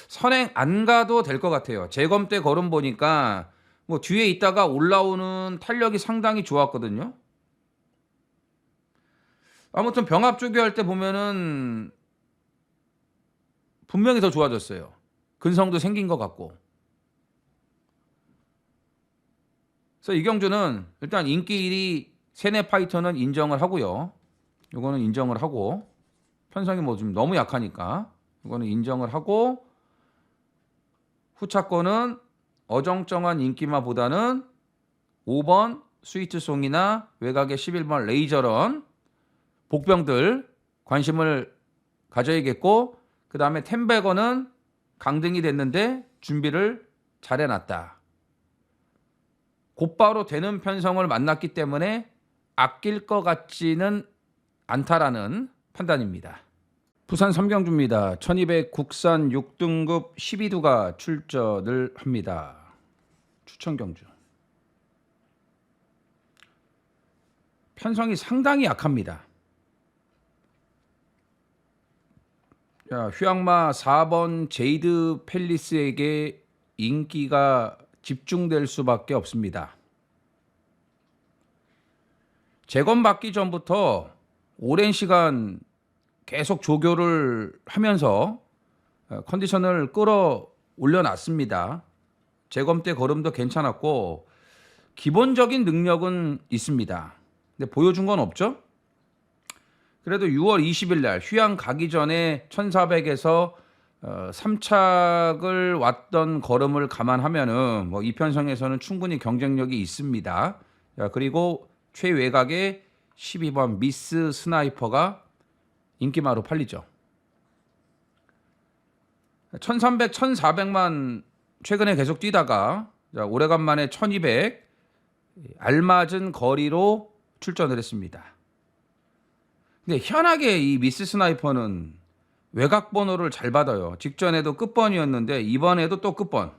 선행 안 가도 될 것 같아요. 재검 때 걸음 보니까 뭐 뒤에 있다가 올라오는 탄력이 상당히 좋았거든요. 아무튼 병합 조교할 때 보면은 분명히 더 좋아졌어요. 근성도 생긴 것 같고. 그래서 이경주는 일단 인기 1위 세네 파이터는 인정을 하고요. 이거는 인정을 하고, 편성이 뭐 좀 너무 약하니까 이거는 인정을 하고, 후차권은 어정쩡한 인기마보다는 5번 스위트송이나 외곽의 11번 레이저런 복병들 관심을 가져야겠고, 그 다음에 템베거는 강등이 됐는데 준비를 잘 해놨다. 곧바로 되는 편성을 만났기 때문에 아낄 것 같지는 않다라는 판단입니다. 부산 삼경주입니다. 1200 국산 6등급 12두가 출전을 합니다. 추천경주. 편성이 상당히 약합니다. 자, 휴양마 4번 제이드 팰리스에게 인기가 집중될 수밖에 없습니다. 재검받기 전부터 오랜 시간 계속 조교를 하면서 컨디션을 끌어올려 놨습니다. 재검 때 걸음도 괜찮았고 기본적인 능력은 있습니다. 근데 보여준 건 없죠? 그래도 6월 20일 날 휴양 가기 전에 1400에서 3착을 왔던 걸음을 감안하면은 뭐 이편성에서는 충분히 경쟁력이 있습니다. 자, 그리고 최외곽의 12번 미스 스나이퍼가 인기마로 팔리죠. 1300, 1400만 최근에 계속 뛰다가 자, 오래간만에 1200 알맞은 거리로 출전을 했습니다. 근데 희한하게 이 미스 스나이퍼는 외곽 번호를 잘 받아요. 직전에도 끝번이었는데 이번에도 또 끝번.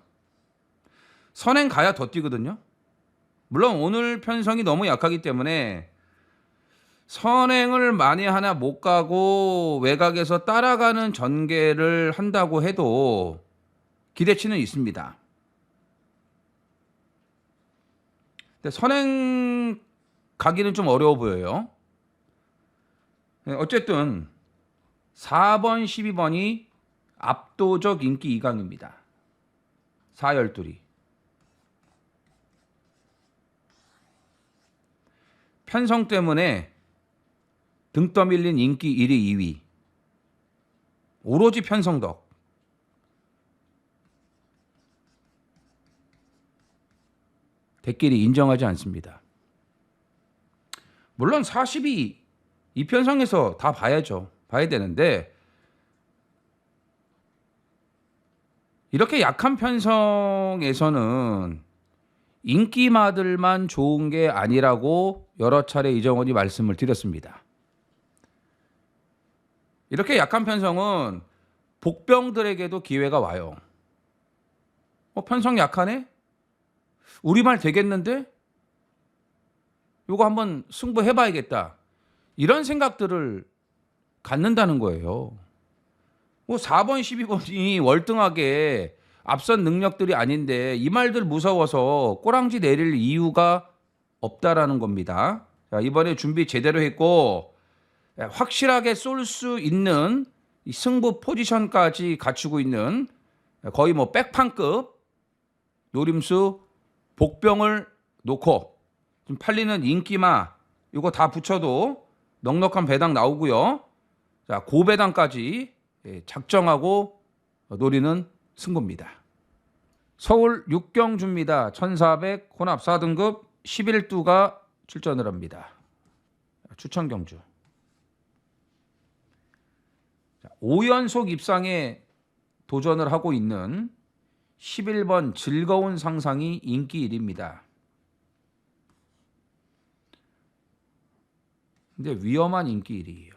선행 가야 더 뛰거든요. 물론 오늘 편성이 너무 약하기 때문에 선행을 만에 하나 못 가고 외곽에서 따라가는 전개를 한다고 해도 기대치는 있습니다. 근데 선행 가기는 좀 어려워 보여요. 어쨌든 4번, 12번이 압도적 인기 2강입니다. 412이. 편성 때문에 등 떠밀린 인기 1위, 2위. 오로지 편성덕. 대끼리 인정하지 않습니다. 물론 40이 이 편성에서 다 봐야죠. 봐야 되는데 이렇게 약한 편성에서는 인기마들만 좋은 게 아니라고 여러 차례 이정원이 말씀을 드렸습니다. 이렇게 약한 편성은 복병들에게도 기회가 와요. 편성 약하네? 우리말 되겠는데? 이거 한번 승부해봐야겠다. 이런 생각들을 갖는다는 거예요. 4번, 12번이 월등하게 앞선 능력들이 아닌데 이 말들 무서워서 꼬랑지 내릴 이유가 없다라는 겁니다. 자, 이번에 준비 제대로 했고 확실하게 쏠 수 있는 승부 포지션까지 갖추고 있는 거의 뭐 백판급 노림수 복병을 놓고 좀 팔리는 인기마 이거 다 붙여도 넉넉한 배당 나오고요. 자, 고배당까지 작정하고 노리는 승부입니다. 서울 육경주입니다. 1400 혼합 4등급 11두가 출전을 합니다. 추천 경주. 5연속 입상에 도전을 하고 있는 11번 즐거운 상상이 인기 1위입니다. 근데 위험한 인기 1위예요.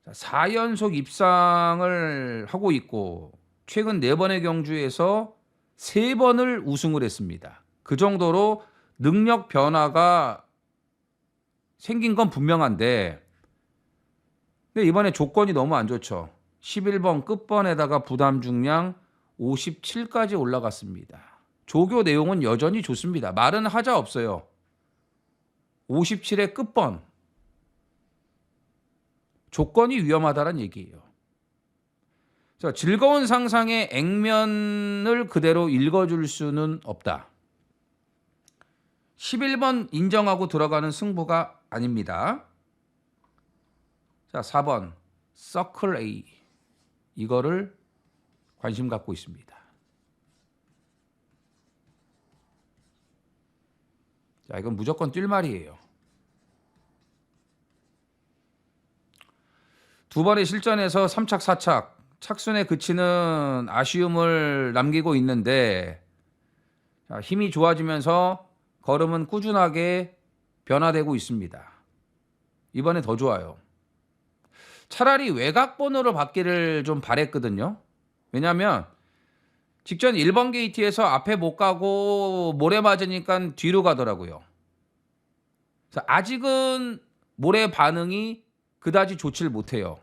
자, 4연속 입상을 하고 있고 최근 4번의 경주에서 3번을 우승을 했습니다. 그 정도로 능력 변화가 생긴 건 분명한데 근데 이번에 조건이 너무 안 좋죠. 11번 끝번에다가 부담 중량 57까지 올라갔습니다. 조교 내용은 여전히 좋습니다. 말은 하자 없어요. 57의 끝번. 조건이 위험하다는 얘기예요. 자, 즐거운 상상의 액면을 그대로 읽어줄 수는 없다. 11번 인정하고 들어가는 승부가 아닙니다. 자, 4번 서클 A. 이거를 관심 갖고 있습니다. 자, 이건 무조건 뛸 말이에요. 두 번의 실전에서 3착, 4착 착순에 그치는 아쉬움을 남기고 있는데 자, 힘이 좋아지면서 걸음은 꾸준하게 변화되고 있습니다. 이번에 더 좋아요. 차라리 외곽 번호를 받기를 좀 바랬거든요. 왜냐하면 직전 1번 게이트에서 앞에 못 가고 모래 맞으니까 뒤로 가더라고요. 그래서 아직은 모래 반응이 그다지 좋지를 못해요.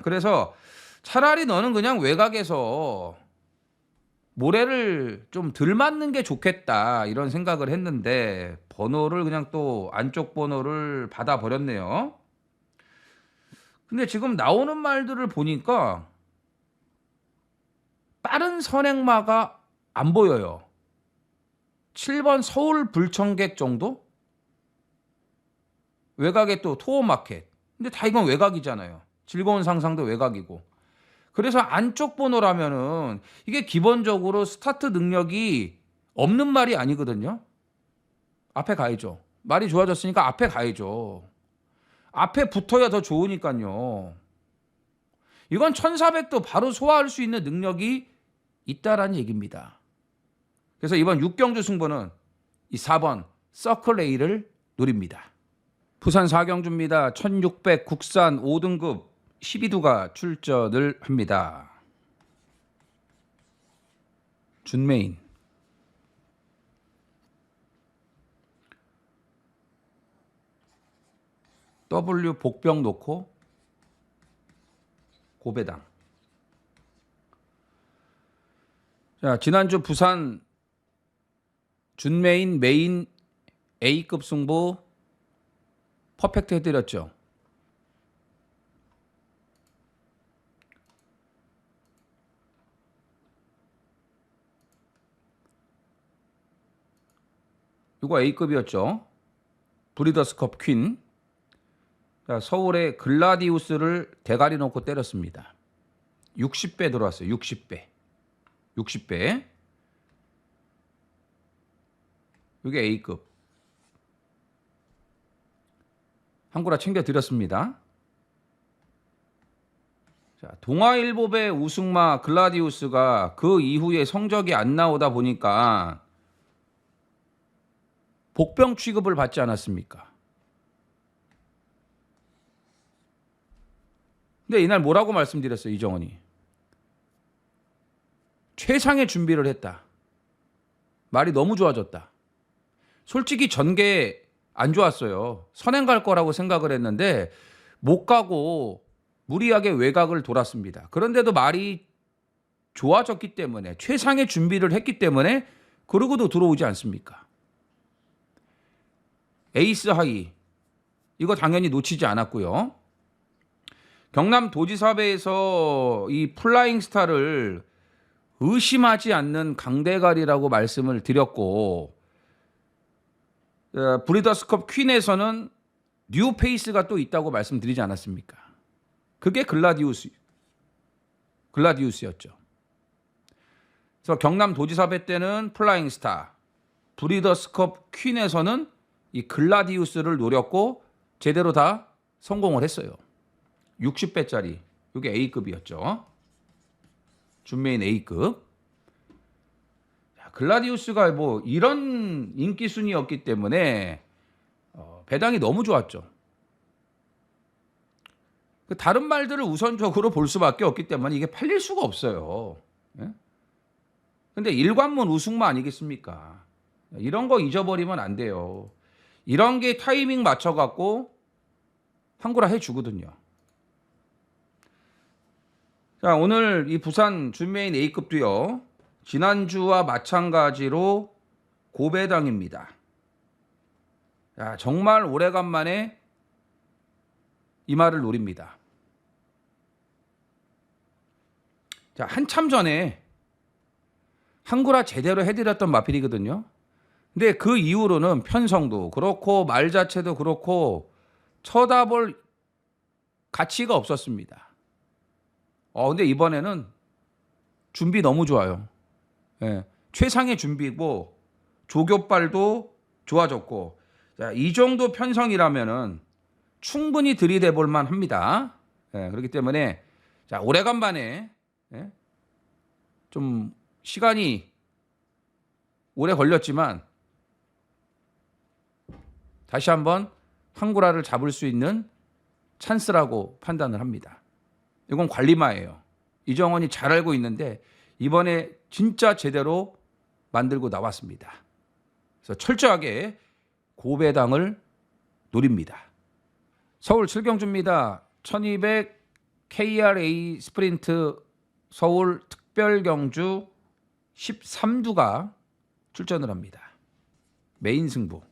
그래서 차라리 너는 그냥 외곽에서 모래를 좀 덜 맞는 게 좋겠다 이런 생각을 했는데 번호를 그냥 또 안쪽 번호를 받아버렸네요. 근데 지금 나오는 말들을 보니까 빠른 선행마가 안 보여요. 7번 서울 불청객 정도? 외곽에 또 토어마켓. 근데 다 이건 외곽이잖아요. 즐거운 상상도 외곽이고. 그래서 안쪽 번호라면은 이게 기본적으로 스타트 능력이 없는 말이 아니거든요. 앞에 가야죠. 말이 좋아졌으니까 앞에 가야죠. 앞에 붙어야 더 좋으니까요. 이건 1400도 바로 소화할 수 있는 능력이 있다라는 얘기입니다. 그래서 이번 6경주 승부는 이 4번 서클 A를 노립니다. 부산 4경주입니다. 1600 국산 5등급 12두가 출전을 합니다. 준메인. W 복병 놓고 고배당. 자, 지난주 부산 준메인 메인 A급 승부 퍼펙트 해드렸죠. 이거 A급이었죠. 브리더스컵 퀸. 자, 서울의 글라디우스를 대가리 놓고 때렸습니다. 60배 들어왔어요. 60배. 60배. 이게 A급. 한구라 챙겨드렸습니다. 자, 동아일보배 우승마 글라디우스가 그 이후에 성적이 안 나오다 보니까 복병 취급을 받지 않았습니까? 근데 이날 뭐라고 말씀드렸어요, 이정원이? 최상의 준비를 했다. 말이 너무 좋아졌다. 솔직히 전개 안 좋았어요. 선행 갈 거라고 생각을 했는데 못 가고 무리하게 외곽을 돌았습니다. 그런데도 말이 좋아졌기 때문에 최상의 준비를 했기 때문에 그러고도 들어오지 않습니까? 에이스 하이 이거 당연히 놓치지 않았고요. 경남 도지사배에서 이 플라잉 스타를 의심하지 않는 강대가리라고 말씀을 드렸고 브리더스컵 퀸에서는 뉴페이스가 또 있다고 말씀드리지 않았습니까? 그게 글라디우스였죠. 그래서 경남 도지사배 때는 플라잉스타, 브리더스컵 퀸에서는 이 글라디우스를 노렸고 제대로 다 성공을 했어요. 60배짜리, 이게 A급이었죠. 준메인 A급. 글라디우스가 뭐 이런 인기 순위였기 때문에 배당이 너무 좋았죠. 다른 말들을 우선적으로 볼 수밖에 없기 때문에 이게 팔릴 수가 없어요. 근데 일관문 우승만 아니겠습니까? 이런 거 잊어버리면 안 돼요. 이런 게 타이밍 맞춰갖고 한구라 해주거든요. 자, 오늘 이 부산 준메인 A급도요. 지난주와 마찬가지로 고배당입니다. 야, 정말 오래간만에 이 말을 노립니다. 자, 한참 전에 한구라 제대로 해드렸던 마필이거든요. 근데 그 이후로는 편성도 그렇고 말 자체도 그렇고 쳐다볼 가치가 없었습니다. 근데 이번에는 준비 너무 좋아요. 예, 최상의 준비고 조교빨도 좋아졌고 자, 이 정도 편성이라면은 충분히 들이대 볼만 합니다. 예, 그렇기 때문에 자, 오래간만에 좀 시간이 오래 걸렸지만 다시 한번 한구라를 잡을 수 있는 찬스라고 판단을 합니다. 이건 관리마예요. 이정원이 잘 알고 있는데 이번에 진짜 제대로 만들고 나왔습니다. 그래서 철저하게 고배당을 노립니다. 서울 7경주입니다. 1200 KRA 스프린트 서울 특별경주 13두가 출전을 합니다. 메인 승부.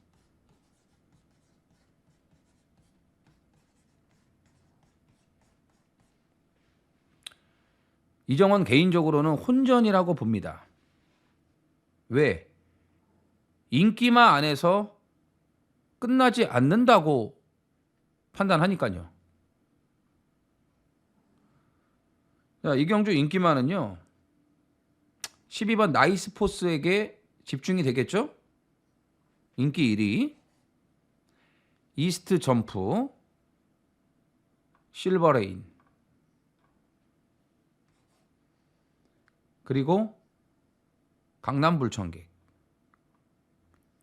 이정원 개인적으로는 혼전이라고 봅니다. 왜? 인기마 안에서 끝나지 않는다고 판단하니까요. 자, 이경주 인기마는요. 12번 나이스포스에게 집중이 되겠죠? 인기 1위. 이스트 점프. 실버레인. 그리고 강남 불청객.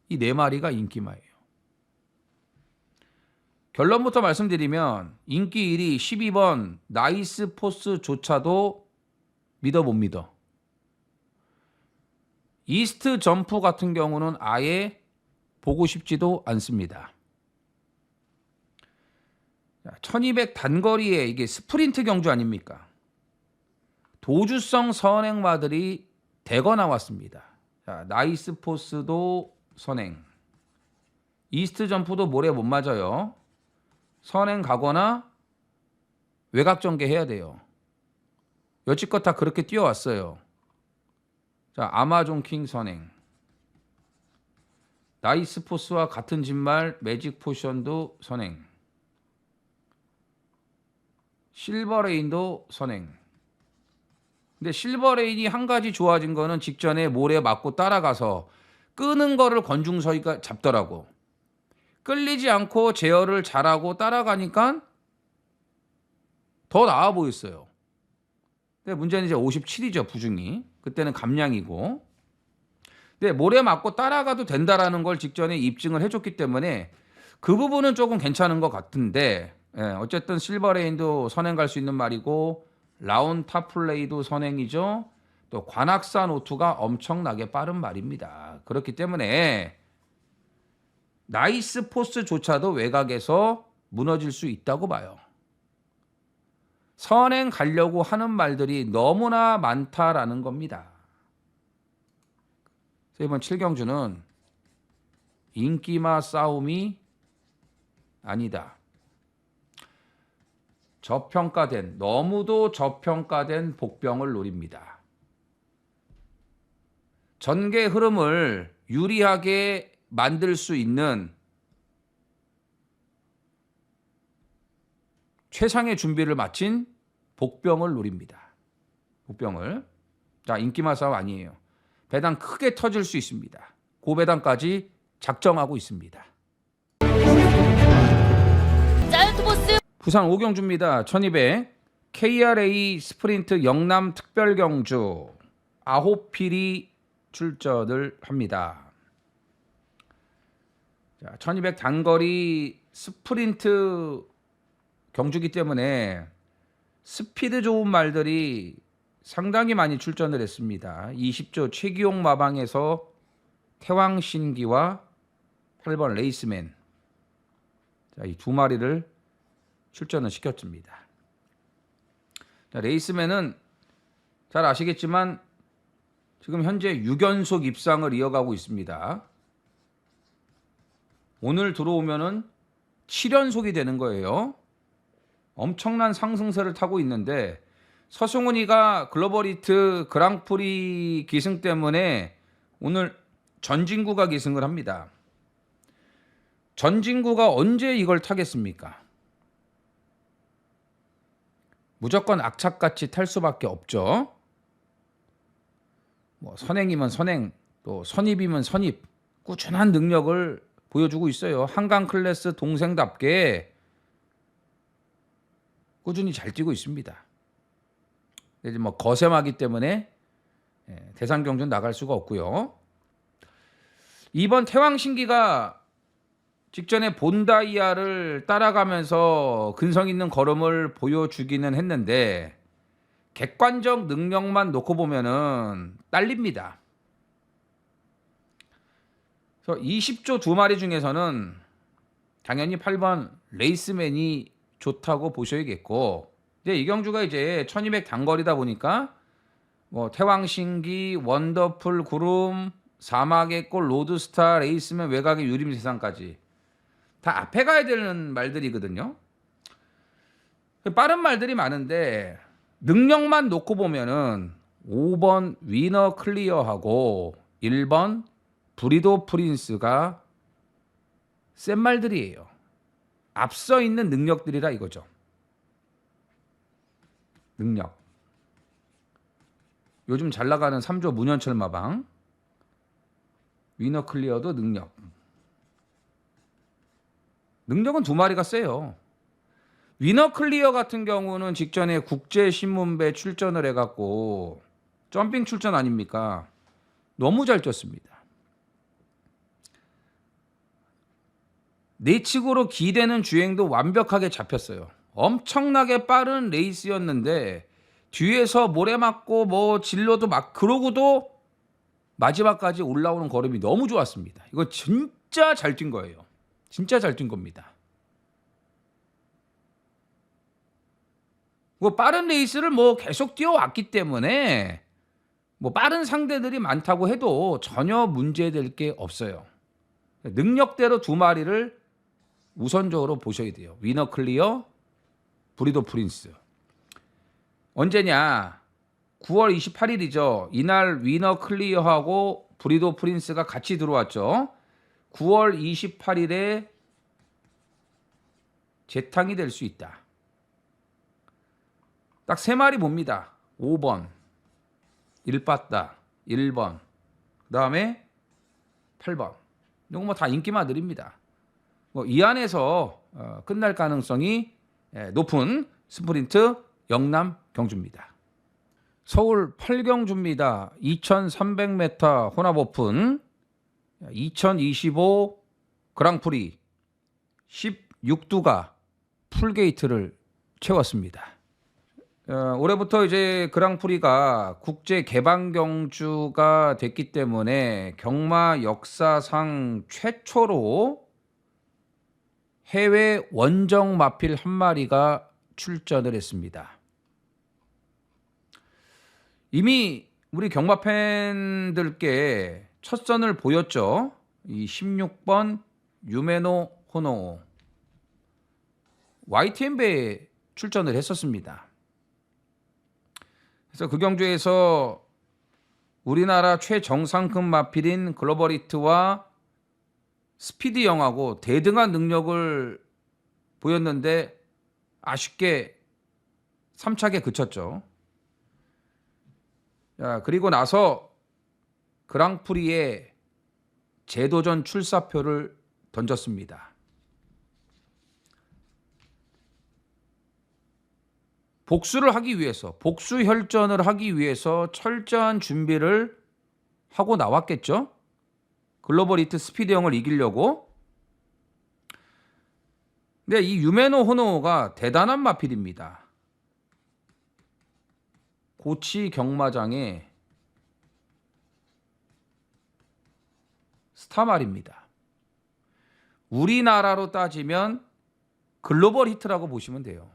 이 네 마리가 인기마예요. 결론부터 말씀드리면 인기 1위 12번 나이스 포스조차도 믿어 못 믿어. 이스트 점프 같은 경우는 아예 보고 싶지도 않습니다. 1200 단거리에 이게 스프린트 경주 아닙니까? 도주성 선행마들이 대거 나왔습니다. 자, 나이스 포스도 선행. 이스트 점프도 모래 못 맞아요. 선행 가거나 외곽 전개해야 돼요. 여지껏 다 그렇게 뛰어왔어요. 자, 아마존 킹 선행. 나이스 포스와 같은 진말 매직 포션도 선행. 실버레인도 선행. 근데 실버레인이 한 가지 좋아진 거는 직전에 모래 맞고 따라가서 끄는 거를 권중서이가 잡더라고. 끌리지 않고 제어를 잘하고 따라가니까 더 나아 보였어요. 근데 문제는 이제 57이죠, 부중이. 그때는 감량이고. 근데 모래 맞고 따라가도 된다라는 걸 직전에 입증을 해줬기 때문에 그 부분은 조금 괜찮은 것 같은데 어쨌든 실버레인도 선행 갈 수 있는 말이고 라운 타플레이도 선행이죠. 또 관악산 오투가 엄청나게 빠른 말입니다. 그렇기 때문에 나이스 포스조차도 외곽에서 무너질 수 있다고 봐요. 선행 가려고 하는 말들이 너무나 많다라는 겁니다. 그래서 이번 7경주는 인기마 싸움이 아니다. 저평가된, 너무도 저평가된 복병을 노립니다. 전개 흐름을 유리하게 만들 수 있는 최상의 준비를 마친 복병을 노립니다. 복병을. 자, 인기마 싸움 아니에요. 배당 크게 터질 수 있습니다. 고배당까지 작정하고 있습니다. 자이언트 보스 부산 오경주입니다. 1200 KRA 스프린트 영남 특별경주 9필이 출전을 합니다. 자, 1200 단거리 스프린트 경주기 때문에 스피드 좋은 말들이 상당히 많이 출전을 했습니다. 20조 최기용 마방에서 태왕신기와 8번 레이스맨, 자, 이 두 마리를 출전을 시켰습니다. 자, 레이스맨은 잘 아시겠지만 지금 현재 6연속 입상을 이어가고 있습니다. 오늘 들어오면은 7연속이 되는 거예요. 엄청난 상승세를 타고 있는데 서승훈이가 글로벌히트 그랑프리 기승 때문에 오늘 전진구가 기승을 합니다. 전진구가 언제 이걸 타겠습니까? 무조건 악착같이 탈 수밖에 없죠. 뭐 선행이면 선행, 또 선입이면 선입, 꾸준한 능력을 보여주고 있어요. 한강 클래스 동생답게 꾸준히 잘 뛰고 있습니다. 이제 뭐 거sem하기 때문에 대상 경주는 나갈 수가 없고요. 이번 태왕신기가 직전에 본다이아를 따라가면서 근성 있는 걸음을 보여주기는 했는데 객관적 능력만 놓고 보면은 딸립니다. 그래서 20조 두 마리 중에서는 당연히 8번 레이스맨이 좋다고 보셔야겠고, 이제 이경주가 이제 1200 단거리다 보니까 뭐 태왕신기, 원더풀 구름, 사막의 꽃, 로드스타, 레이스맨, 외곽의 유림 세상까지 다 앞에 가야 되는 말들이거든요. 빠른 말들이 많은데 능력만 놓고 보면은 5번 위너 클리어하고 1번 브리도 프린스가 센 말들이에요. 앞서 있는 능력들이라 이거죠. 능력. 요즘 잘 나가는 3조 문현철 마방. 위너 클리어도 능력. 능력은 두 마리가 세요. 위너 클리어 같은 경우는 직전에 국제신문배 출전을 해갖고 점핑 출전 아닙니까? 너무 잘 뛰었습니다. 내측으로 기대는 주행도 완벽하게 잡혔어요. 엄청나게 빠른 레이스였는데 뒤에서 모래 맞고 뭐 진로도 막 그러고도 마지막까지 올라오는 걸음이 너무 좋았습니다. 이거 진짜 잘 뛴 거예요. 진짜 잘 뛴 겁니다. 뭐 빠른 레이스를 뭐 계속 뛰어왔기 때문에 뭐 빠른 상대들이 많다고 해도 전혀 문제될 게 없어요. 능력대로 두 마리를 우선적으로 보셔야 돼요. 위너 클리어, 브리도 프린스. 언제냐? 9월 28일이죠. 이날 위너 클리어하고 브리도 프린스가 같이 들어왔죠. 9월 28일에 재탕이 될 수 있다. 딱 세 마리 봅니다. 5번, 1빠따, 1번, 그 다음에 8번. 이거 뭐 다 인기마들입니다. 뭐 이 안에서 끝날 가능성이 높은 스프린트 영남 경주입니다. 서울 8경주입니다. 2300m 혼합 오픈 2025 그랑프리 16두가 풀게이트를 채웠습니다. 올해부터 이제 그랑프리가 국제 개방 경주가 됐기 때문에 경마 역사상 최초로 해외 원정 마필 한 마리가 출전을 했습니다. 이미 우리 경마 팬들께 첫 선을 보였죠. 이 16번 유메노 호노 YTN배에 출전을 했었습니다. 그래서 그 경주에서 우리나라 최정상급 마필인 글로벌히트와 스피드 영하고 대등한 능력을 보였는데 아쉽게 3착에 그쳤죠. 자, 그리고 나서 그랑프리에 재도전 출사표를 던졌습니다. 복수를 하기 위해서, 복수 혈전을 하기 위해서 철저한 준비를 하고 나왔겠죠. 글로벌히트 스피드형을 이기려고. 근데 이 유메노 호노가 대단한 마필입니다. 고치 경마장의 스타 말입니다. 우리나라로 따지면 글로벌 히트라고 보시면 돼요.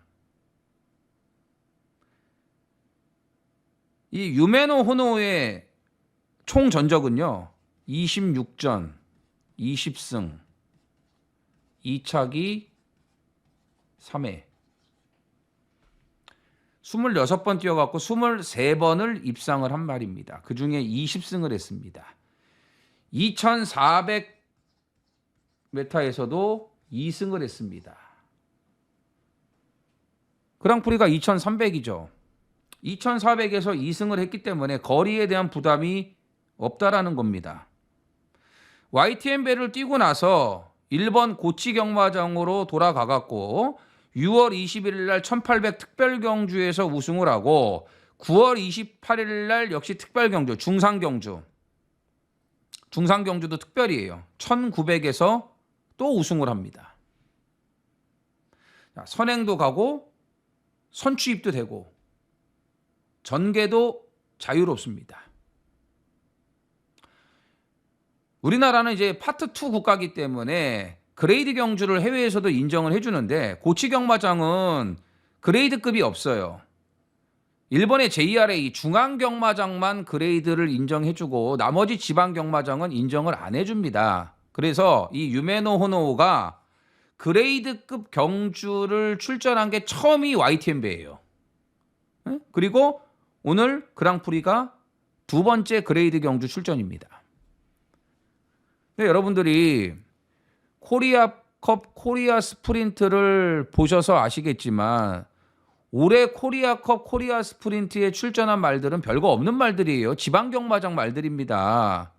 이 유메노 호노의 총 전적은요 26전 20승 2차기 3회 26번 뛰어갖고 23번을 입상을 한 말입니다. 그 중에 20승을 했습니다. 2400 메타에서도 2승을 했습니다. 그랑프리가 2300이죠. 2400에서 2승을 했기 때문에 거리에 대한 부담이 없다라는 겁니다. YTN배를 뛰고 나서 1번 고치 경마장으로 돌아가갖고 6월 21일 날 1800 특별경주에서 우승을 하고 9월 28일 날 역시 특별경주 중상경주도 특별이에요. 1900에서 또 우승을 합니다. 선행도 가고 선취입도 되고 전개도 자유롭습니다. 우리나라는 이제 파트 2 국가이기 때문에 그레이드 경주를 해외에서도 인정을 해주는데 고치 경마장은 그레이드급이 없어요. 일본의 JRA 중앙 경마장만 그레이드를 인정해주고 나머지 지방 경마장은 인정을 안 해줍니다. 그래서 이 유메노 호노가 그레이드급 경주를 출전한 게 처음이 YTN배예요. 그리고 오늘 그랑프리가 두 번째 그레이드 경주 출전입니다. 네, 여러분들이 코리아컵 코리아 스프린트를 보셔서 아시겠지만 올해 코리아컵 코리아 스프린트에 출전한 말들은 별거 없는 말들이에요. 지방경마장 말들입니다.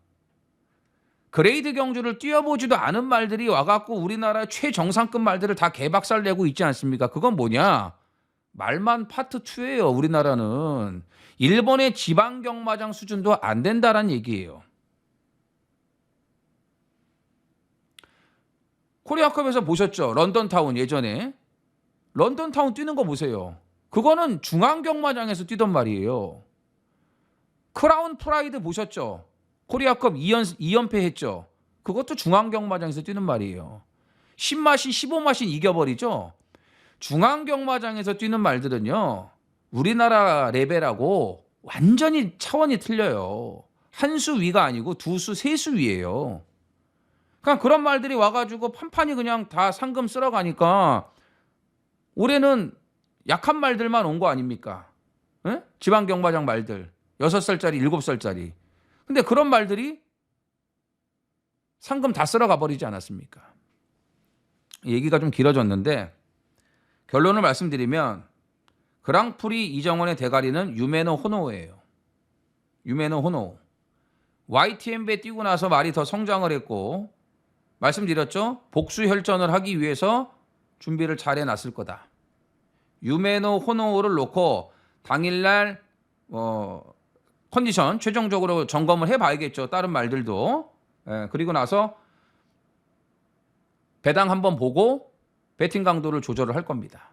그레이드 경주를 뛰어보지도 않은 말들이 와갖고 우리나라 최정상급 말들을 다 개박살 내고 있지 않습니까? 그건 뭐냐? 말만 파트 2예요. 우리나라는. 일본의 지방경마장 수준도 안 된다란 얘기예요. 코리아컵에서 보셨죠? 런던타운 예전에. 런던타운 뛰는 거 보세요. 그거는 중앙경마장에서 뛰던 말이에요. 크라운 프라이드 보셨죠? 코리아컵 2연패 했죠? 그것도 중앙경마장에서 뛰는 말이에요. 10마신 15마신 이겨버리죠? 중앙경마장에서 뛰는 말들은요. 우리나라 레벨하고 완전히 차원이 틀려요. 한 수 위가 아니고 두 수, 세 수 위예요. 그냥 그런 말들이 와가지고 판판이 그냥 다 상금 쓸어가니까 올해는 약한 말들만 온 거 아닙니까? 에? 지방경마장 말들 6살짜리 7살짜리. 근데 그런 말들이 상금 다 쓸어가 버리지 않았습니까? 얘기가 좀 길어졌는데 결론을 말씀드리면 그랑프리 이정원의 대가리는 유메노 호노예요. 유메노 호노. YTN배에 뛰고 나서 말이 더 성장을 했고 말씀드렸죠? 복수 혈전을 하기 위해서 준비를 잘 해놨을 거다. 유메노 호노를 놓고 당일날 컨디션 최종적으로 점검을 해봐야겠죠. 다른 말들도. 그리고 나서 배당 한번 보고 배팅 강도를 조절을 할 겁니다.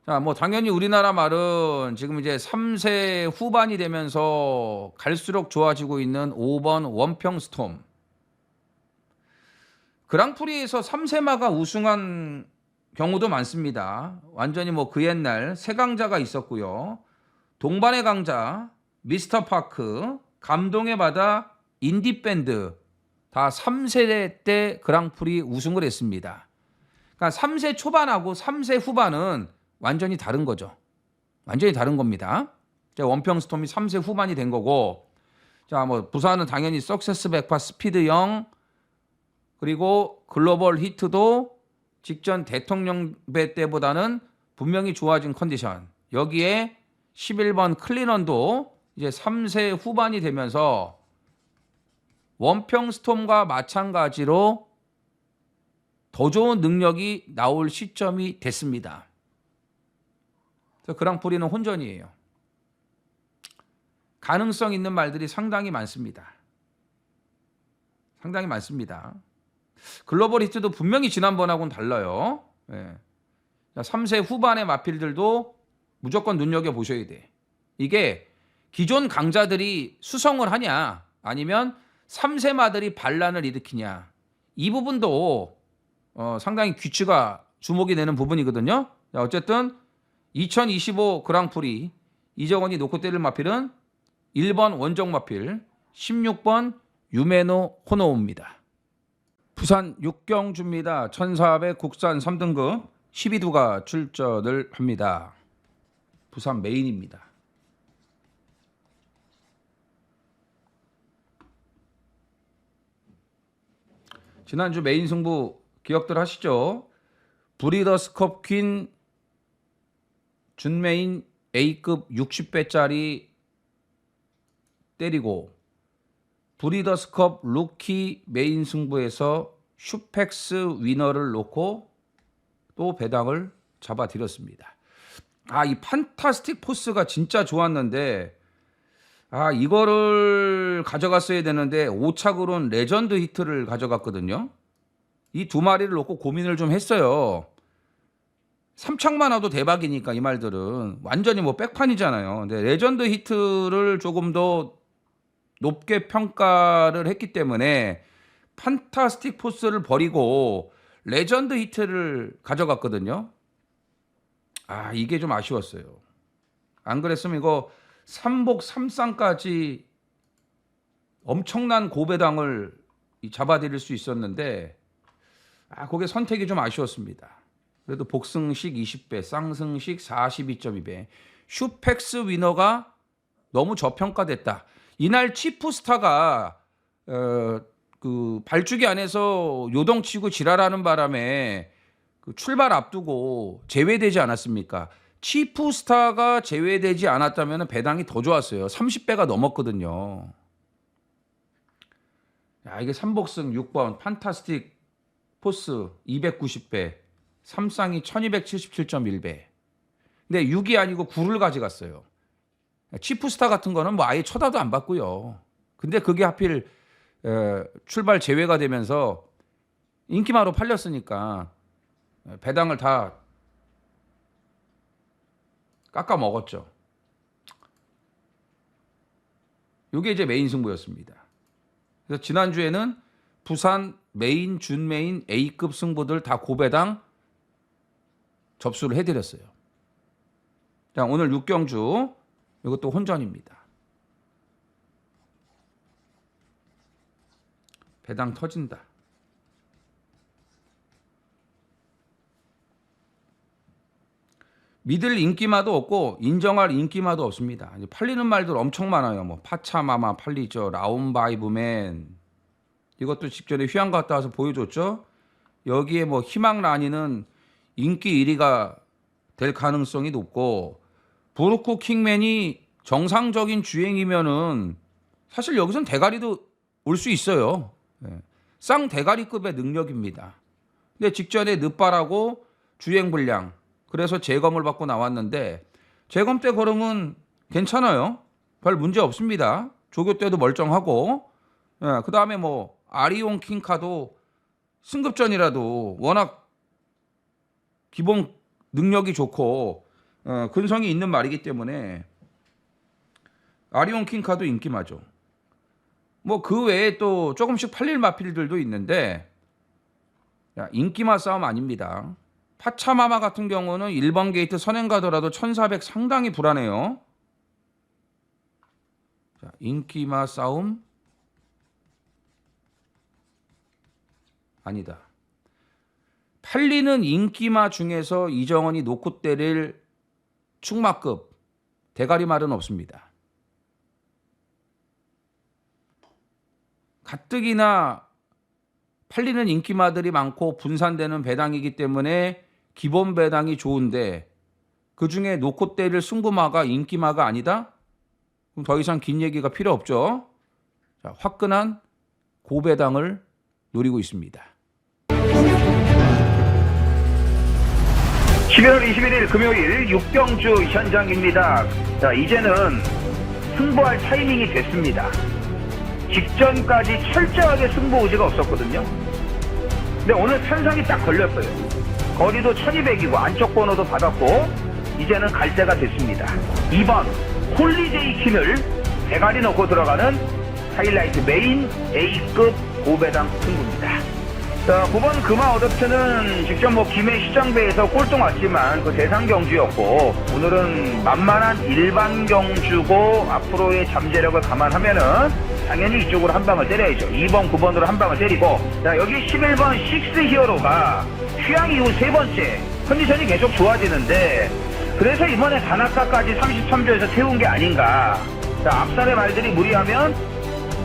자, 뭐 당연히 우리나라 말은 지금 이제 3세 후반이 되면서 갈수록 좋아지고 있는 5번 원평 스톰. 그랑프리에서 3세마가 우승한 경우도 많습니다. 완전히 뭐 그 옛날 세강자가 있었고요. 동반의 강자, 미스터 파크, 감동의 바다, 인디밴드 다 3세 때 그랑프리 우승을 했습니다. 그러니까 3세 초반하고 3세 후반은 완전히 다른 거죠. 완전히 다른 겁니다. 자, 원평스톰이 3세 후반이 된 거고, 자, 뭐 부산은 당연히 석세스 백파 스피드 0, 그리고 글로벌 히트도 직전 대통령배 때보다는 분명히 좋아진 컨디션. 여기에 11번 클리넌도 이제 3세 후반이 되면서 원평스톰과 마찬가지로 더 좋은 능력이 나올 시점이 됐습니다. 그래서 그랑프리는 혼전이에요. 가능성 있는 말들이 상당히 많습니다. 상당히 많습니다. 글로벌 히트도 분명히 지난번하고는 달라요. 예. 3세 후반의 마필들도 무조건 눈여겨보셔야 돼. 이게 기존 강자들이 수성을 하냐 아니면 3세 마들이 반란을 일으키냐, 이 부분도 상당히 귀추가 주목이 되는 부분이거든요. 자, 어쨌든 2025 그랑프리 이정원이 놓고 때릴 마필은 1번 원정 마필, 16번 유메노 호노우입니다. 부산 육경주입니다. 1400 국산 3등급 12두가 출전을 합니다. 부산 메인입니다. 지난주 메인 승부 기억들 하시죠? 브리더스컵 퀸 준메인 A급 60배짜리 때리고 브리더스컵 루키 메인 승부에서 슈펙스 위너를 놓고 또 배당을 잡아드렸습니다. 이 판타스틱 포스가 진짜 좋았는데 이거를 가져갔어야 되는데 5착으로는 레전드 히트를 가져갔거든요. 이 두 마리를 놓고 고민을 좀 했어요. 3착만 와도 대박이니까 이 말들은 완전히 뭐 백판이잖아요. 근데 레전드 히트를 조금 더 높게 평가를 했기 때문에 판타스틱 포스를 버리고 레전드 히트를 가져갔거든요. 이게 좀 아쉬웠어요. 안 그랬으면 이거 3복 3쌍까지 엄청난 고배당을 잡아드릴 수 있었는데 그게 선택이 좀 아쉬웠습니다. 그래도 복승식 20배, 쌍승식 42.2배, 슈펙스 위너가 너무 저평가됐다. 이날 치프스타가 그 발주기 안에서 요동치고 지랄하는 바람에 그 출발 앞두고 제외되지 않았습니까? 치프스타가 제외되지 않았다면 배당이 더 좋았어요. 30배가 넘었거든요. 이게 3복승 6번 판타스틱 포스 290배, 3쌍이 1277.1배. 근데 6이 아니고 9를 가져갔어요. 치프스타 같은 거는 뭐 아예 쳐다도 안 봤고요. 근데 그게 하필 출발 제외가 되면서 인기마로 팔렸으니까 배당을 다 깎아 먹었죠. 이게 이제 메인 승부였습니다. 그래서 지난주에는 부산 메인, 준메인, A급 승부들 다 고배당 접수를 해드렸어요. 자, 오늘 6경주 이것도 혼전입니다. 배당 터진다. 믿을 인기마도 없고 인정할 인기마도 없습니다. 팔리는 말들 엄청 많아요. 뭐 파차마마 팔리죠. 라운바이브맨 이것도 직전에 휴양 갔다 와서 보여줬죠. 여기에 뭐 희망라니는 인기 1위가 될 가능성이 높고 브루크 킹맨이 정상적인 주행이면은 사실 여기선 대가리도 올 수 있어요. 쌍 대가리급의 능력입니다. 근데 직전에 늦바라고 주행 불량 그래서 재검을 받고 나왔는데 재검 때 걸음은 괜찮아요. 별 문제 없습니다. 조교 때도 멀쩡하고 그 다음에 뭐 아리온 킹카도 승급전이라도 워낙 기본 능력이 좋고 근성이 있는 말이기 때문에 아리온 킹카도 인기마죠. 뭐 그 외에 또 조금씩 팔릴 마필들도 있는데 인기마 싸움 아닙니다. 파차마마 같은 경우는 1번 게이트 선행 가더라도 1400 상당히 불안해요. 자, 인기마 싸움 아니다. 팔리는 인기마 중에서 이정원이 놓고 때릴 충마급 대가리 말은 없습니다. 가뜩이나 팔리는 인기마들이 많고 분산되는 배당이기 때문에 기본 배당이 좋은데 그중에 놓고 때릴 승부마가 인기마가 아니다? 그럼 더 이상 긴 얘기가 필요 없죠. 자, 화끈한 고배당을 노리고 있습니다. 11월 21일 금요일 육경주 현장입니다. 자, 이제는 승부할 타이밍이 됐습니다. 직전까지 철저하게 승부 의지가 없었거든요. 근데 오늘 편성이 딱 걸렸어요. 거리도 1200이고 안쪽 번호도 받았고 이제는 갈 때가 됐습니다. 2번 홀리데이 퀸을 대가리 넣고 들어가는 하이라이트 메인 A급 고배당 승부입니다. 자, 9번 금화 어댑트는 직접 김해 시장배에서 꼴등 왔지만 그 대상 경주였고 오늘은 만만한 일반 경주고 앞으로의 잠재력을 감안하면은 당연히 이쪽으로 한 방을 때려야죠. 2번, 9번으로 한 방을 때리고 자, 여기 11번 식스 히어로가 휴양 이후 세 번째 컨디션이 계속 좋아지는데 그래서 이번에 단아까까지 33조에서 태운 게 아닌가. 자, 앞선의 말들이 무리하면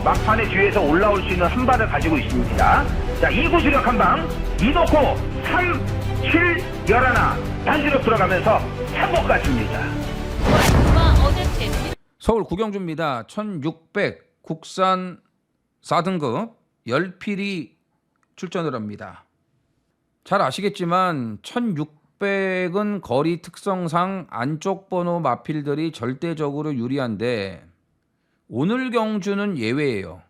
막판에 뒤에서 올라올 수 있는 한 발을 가지고 있습니다. 자, 2구 주력 한 방, 2놓고 3, 7, 11 단주력 들어가면서 3복 같습니다. 와 어댑트 서울 구경주입니다. 1600 국산 4등급 10필이 출전을 합니다. 잘 아시겠지만 1600은 거리 특성상 안쪽 번호 마필들이 절대적으로 유리한데 오늘 경주는 예외예요.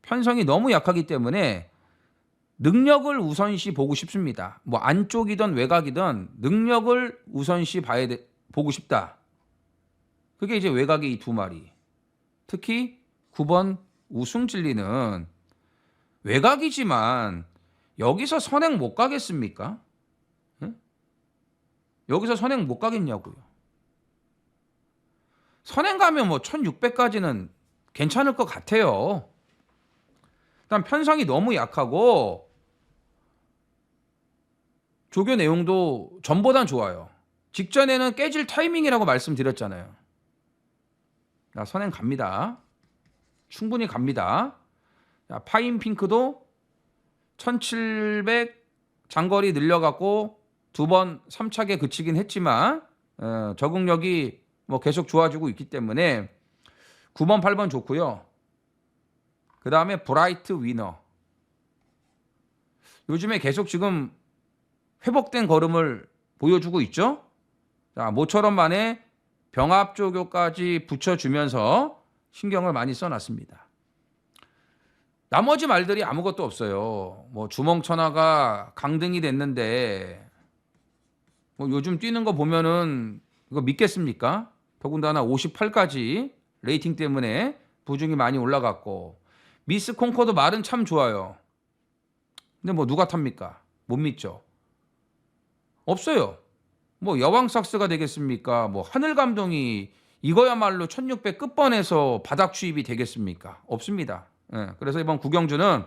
편성이 너무 약하기 때문에 능력을 우선시 보고 싶습니다. 뭐 안쪽이든 외곽이든 능력을 우선시 보고 싶다. 그게 이제 외곽의 이 두 마리. 특히 9번 우승진리는 외곽이지만 여기서 선행 못 가겠습니까? 응? 여기서 선행 못 가겠냐고요. 선행 가면 뭐 1600까지는 괜찮을 것 같아요. 일단 편성이 너무 약하고 조교 내용도 전보단 좋아요. 직전에는 깨질 타이밍이라고 말씀드렸잖아요. 자, 선행 갑니다. 충분히 갑니다. 자, 파인핑크도 1700 장거리 늘려갖고 두 번 3차게 그치긴 했지만 적응력이 뭐 계속 좋아지고 있기 때문에 9번, 8번 좋고요. 그 다음에 브라이트 위너. 요즘에 계속 지금 회복된 걸음을 보여주고 있죠. 자, 모처럼 만에 병합조교까지 붙여주면서 신경을 많이 써놨습니다. 나머지 말들이 아무것도 없어요. 뭐 주멍천하가 강등이 됐는데 뭐 요즘 뛰는 거 보면은 이거 믿겠습니까? 더군다나 58까지 레이팅 때문에 부중이 많이 올라갔고 미스 콩코드 말은 참 좋아요. 근데 뭐 누가 탑니까? 못 믿죠. 없어요. 뭐 여왕 삭스가 되겠습니까? 뭐 하늘 감동이 이거야말로 1600 끝번에서 바닥 추입이 되겠습니까? 없습니다. 예, 그래서 이번 구경주는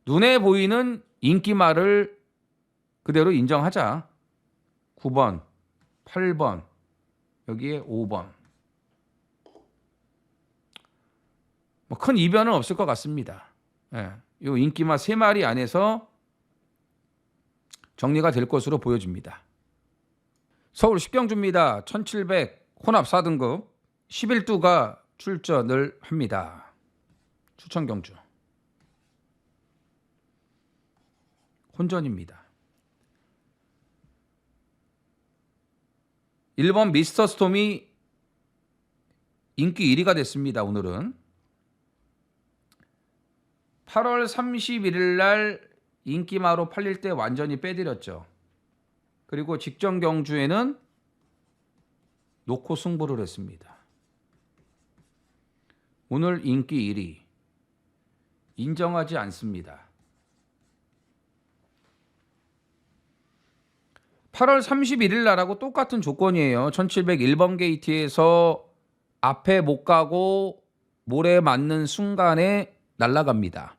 눈에 보이는 인기말을 그대로 인정하자. 9번, 8번, 여기에 5번. 뭐 큰 이변은 없을 것 같습니다. 예, 이 인기말 3마리 안에서 정리가 될 것으로 보여집니다. 서울 식경주입니다. 1700 혼합 4등급 11두가 출전을 합니다. 추천 경주. 혼전입니다. 1번 미스터 스톰이 인기 1위가 됐습니다. 오늘은 8월 31일 날 인기마로 팔릴 때 완전히 빼드렸죠. 그리고 직전 경주에는 놓고 승부를 했습니다. 오늘 인기 1위 인정하지 않습니다. 8월 31일 날하고 똑같은 조건이에요. 1701번 게이트에서 앞에 못 가고 모래 맞는 순간에 날아갑니다.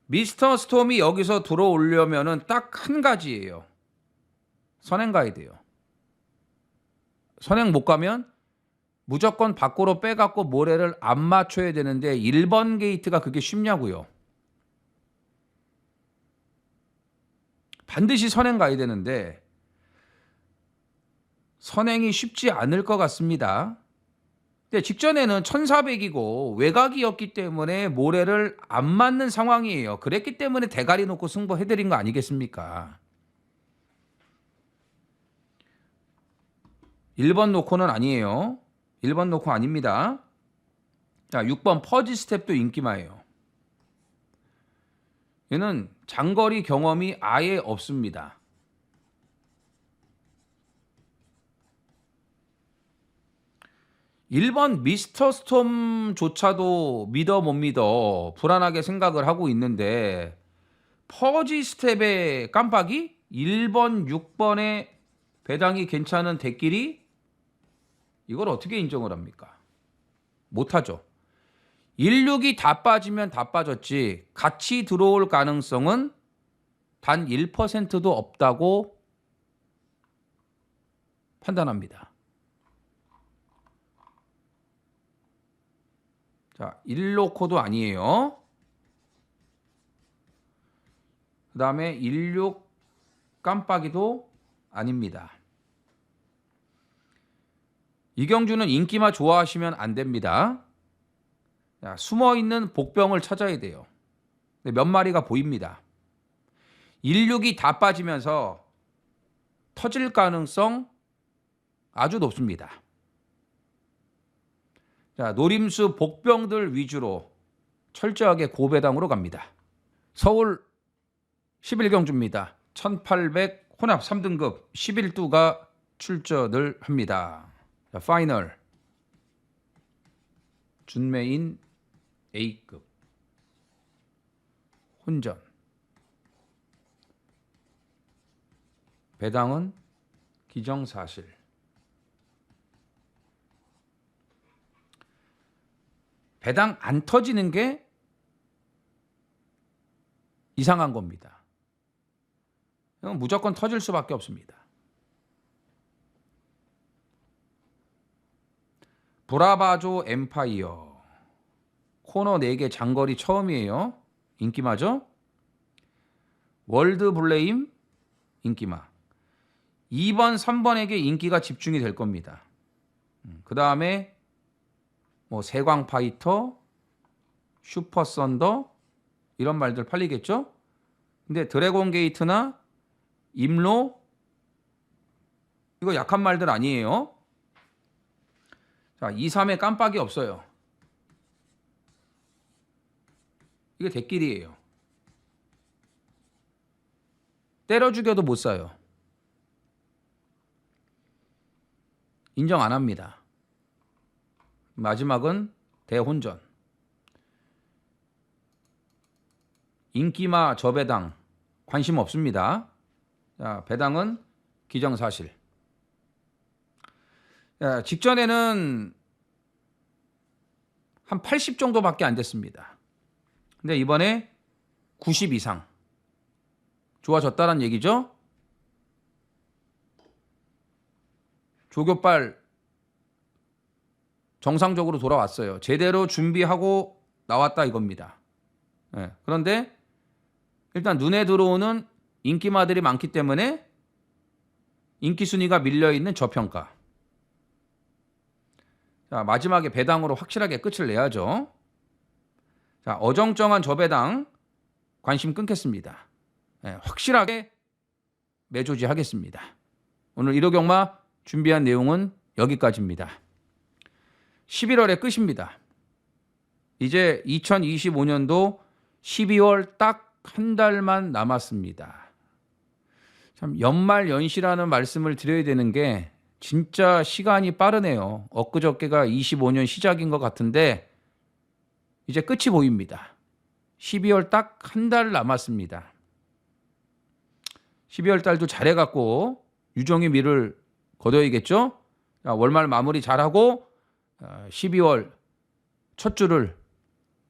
미스터 스톰이 여기서 들어오려면은 딱 한 가지예요. 선행 가야 돼요. 선행 못 가면 무조건 밖으로 빼갖고 모래를 안 맞춰야 되는데 1번 게이트가 그게 쉽냐고요. 반드시 선행 가야 되는데 선행이 쉽지 않을 것 같습니다. 근데 직전에는 1400이고 외곽이었기 때문에 모래를 안 맞는 상황이에요. 그랬기 때문에 대가리 놓고 승부해드린 거 아니겠습니까? 1번 놓고는 아니에요. 1번 놓고 아닙니다. 자, 6번 퍼지 스텝도 인기마예요. 얘는 장거리 경험이 아예 없습니다. (1번) 미스터 스톰조차도 믿어 못 믿어 불안하게 생각을 하고 있는데 퍼지 스텝의 깜빡이 1번 6번의 배당이 괜찮은 대끼리 이걸 어떻게 인정을 합니까? 못하죠. 16이 다 빠지면 다 빠졌지 같이 들어올 가능성은 단 1%도 없다고 판단합니다. 자, 1로코도 아니에요. 그 다음에 16 깜빡이도 아닙니다. 이경주는 인기만 좋아하시면 안 됩니다. 자, 숨어있는 복병을 찾아야 돼요. 몇 마리가 보입니다. 16이 다 빠지면서 터질 가능성 아주 높습니다. 자, 노림수 복병들 위주로 철저하게 고배당으로 갑니다. 서울 11경주입니다. 1800 혼합 3등급 11두가 출전을 합니다. 자, 파이널 준메인 A급 혼전 배당은 기정사실. 배당 안 터지는 게 이상한 겁니다. 이건 무조건 터질 수밖에 없습니다. 브라바조 엠파이어 코너 4개 장거리 처음이에요. 인기마죠. 월드 블레임 인기마 2번 3번에게 인기가 집중이 될 겁니다. 그 다음에 뭐 세광 파이터, 슈퍼 썬더 이런 말들 팔리겠죠. 근데 드래곤 게이트나 임로 이거 약한 말들 아니에요. 자, 2, 3에 깜빡이 없어요. 이게 대끼리예요. 때려 죽여도 못 사요. 인정 안 합니다. 마지막은 대혼전. 인기마 저배당 관심 없습니다. 자, 배당은 기정사실. 자, 직전에는 한 80 정도밖에 안 됐습니다. 근데 이번에 90 이상 좋아졌다는 얘기죠. 조교빨 정상적으로 돌아왔어요. 제대로 준비하고 나왔다 이겁니다. 네. 그런데 일단 눈에 들어오는 인기마들이 많기 때문에 인기 순위가 밀려있는 저평가. 자, 마지막에 배당으로 확실하게 끝을 내야죠. 자, 어정쩡한 저배당 관심 끊겠습니다. 네, 확실하게 매조지 하겠습니다. 오늘 1호 경마 준비한 내용은 여기까지입니다. 11월의 끝입니다. 이제 2025년도 12월 딱 한 달만 남았습니다. 참 연말 연시라는 말씀을 드려야 되는 게 진짜 시간이 빠르네요. 엊그저께가 25년 시작인 것 같은데 이제 끝이 보입니다. 12월 딱 한 달 남았습니다. 12월 달도 잘해갖고 유종의 미를 거둬야겠죠. 자, 월말 마무리 잘하고 12월 첫 주를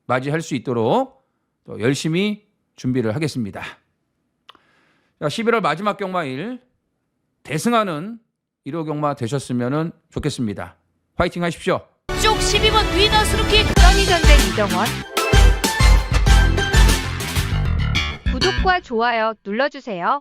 맞이할 수 있도록 또 열심히 준비를 하겠습니다. 자, 11월 마지막 경마일 대승하는 1호 경마 되셨으면 좋겠습니다. 화이팅 하십시오. 쪽 12번 위너스 루키 써니전쟁 이정원. 구독과 좋아요 눌러주세요.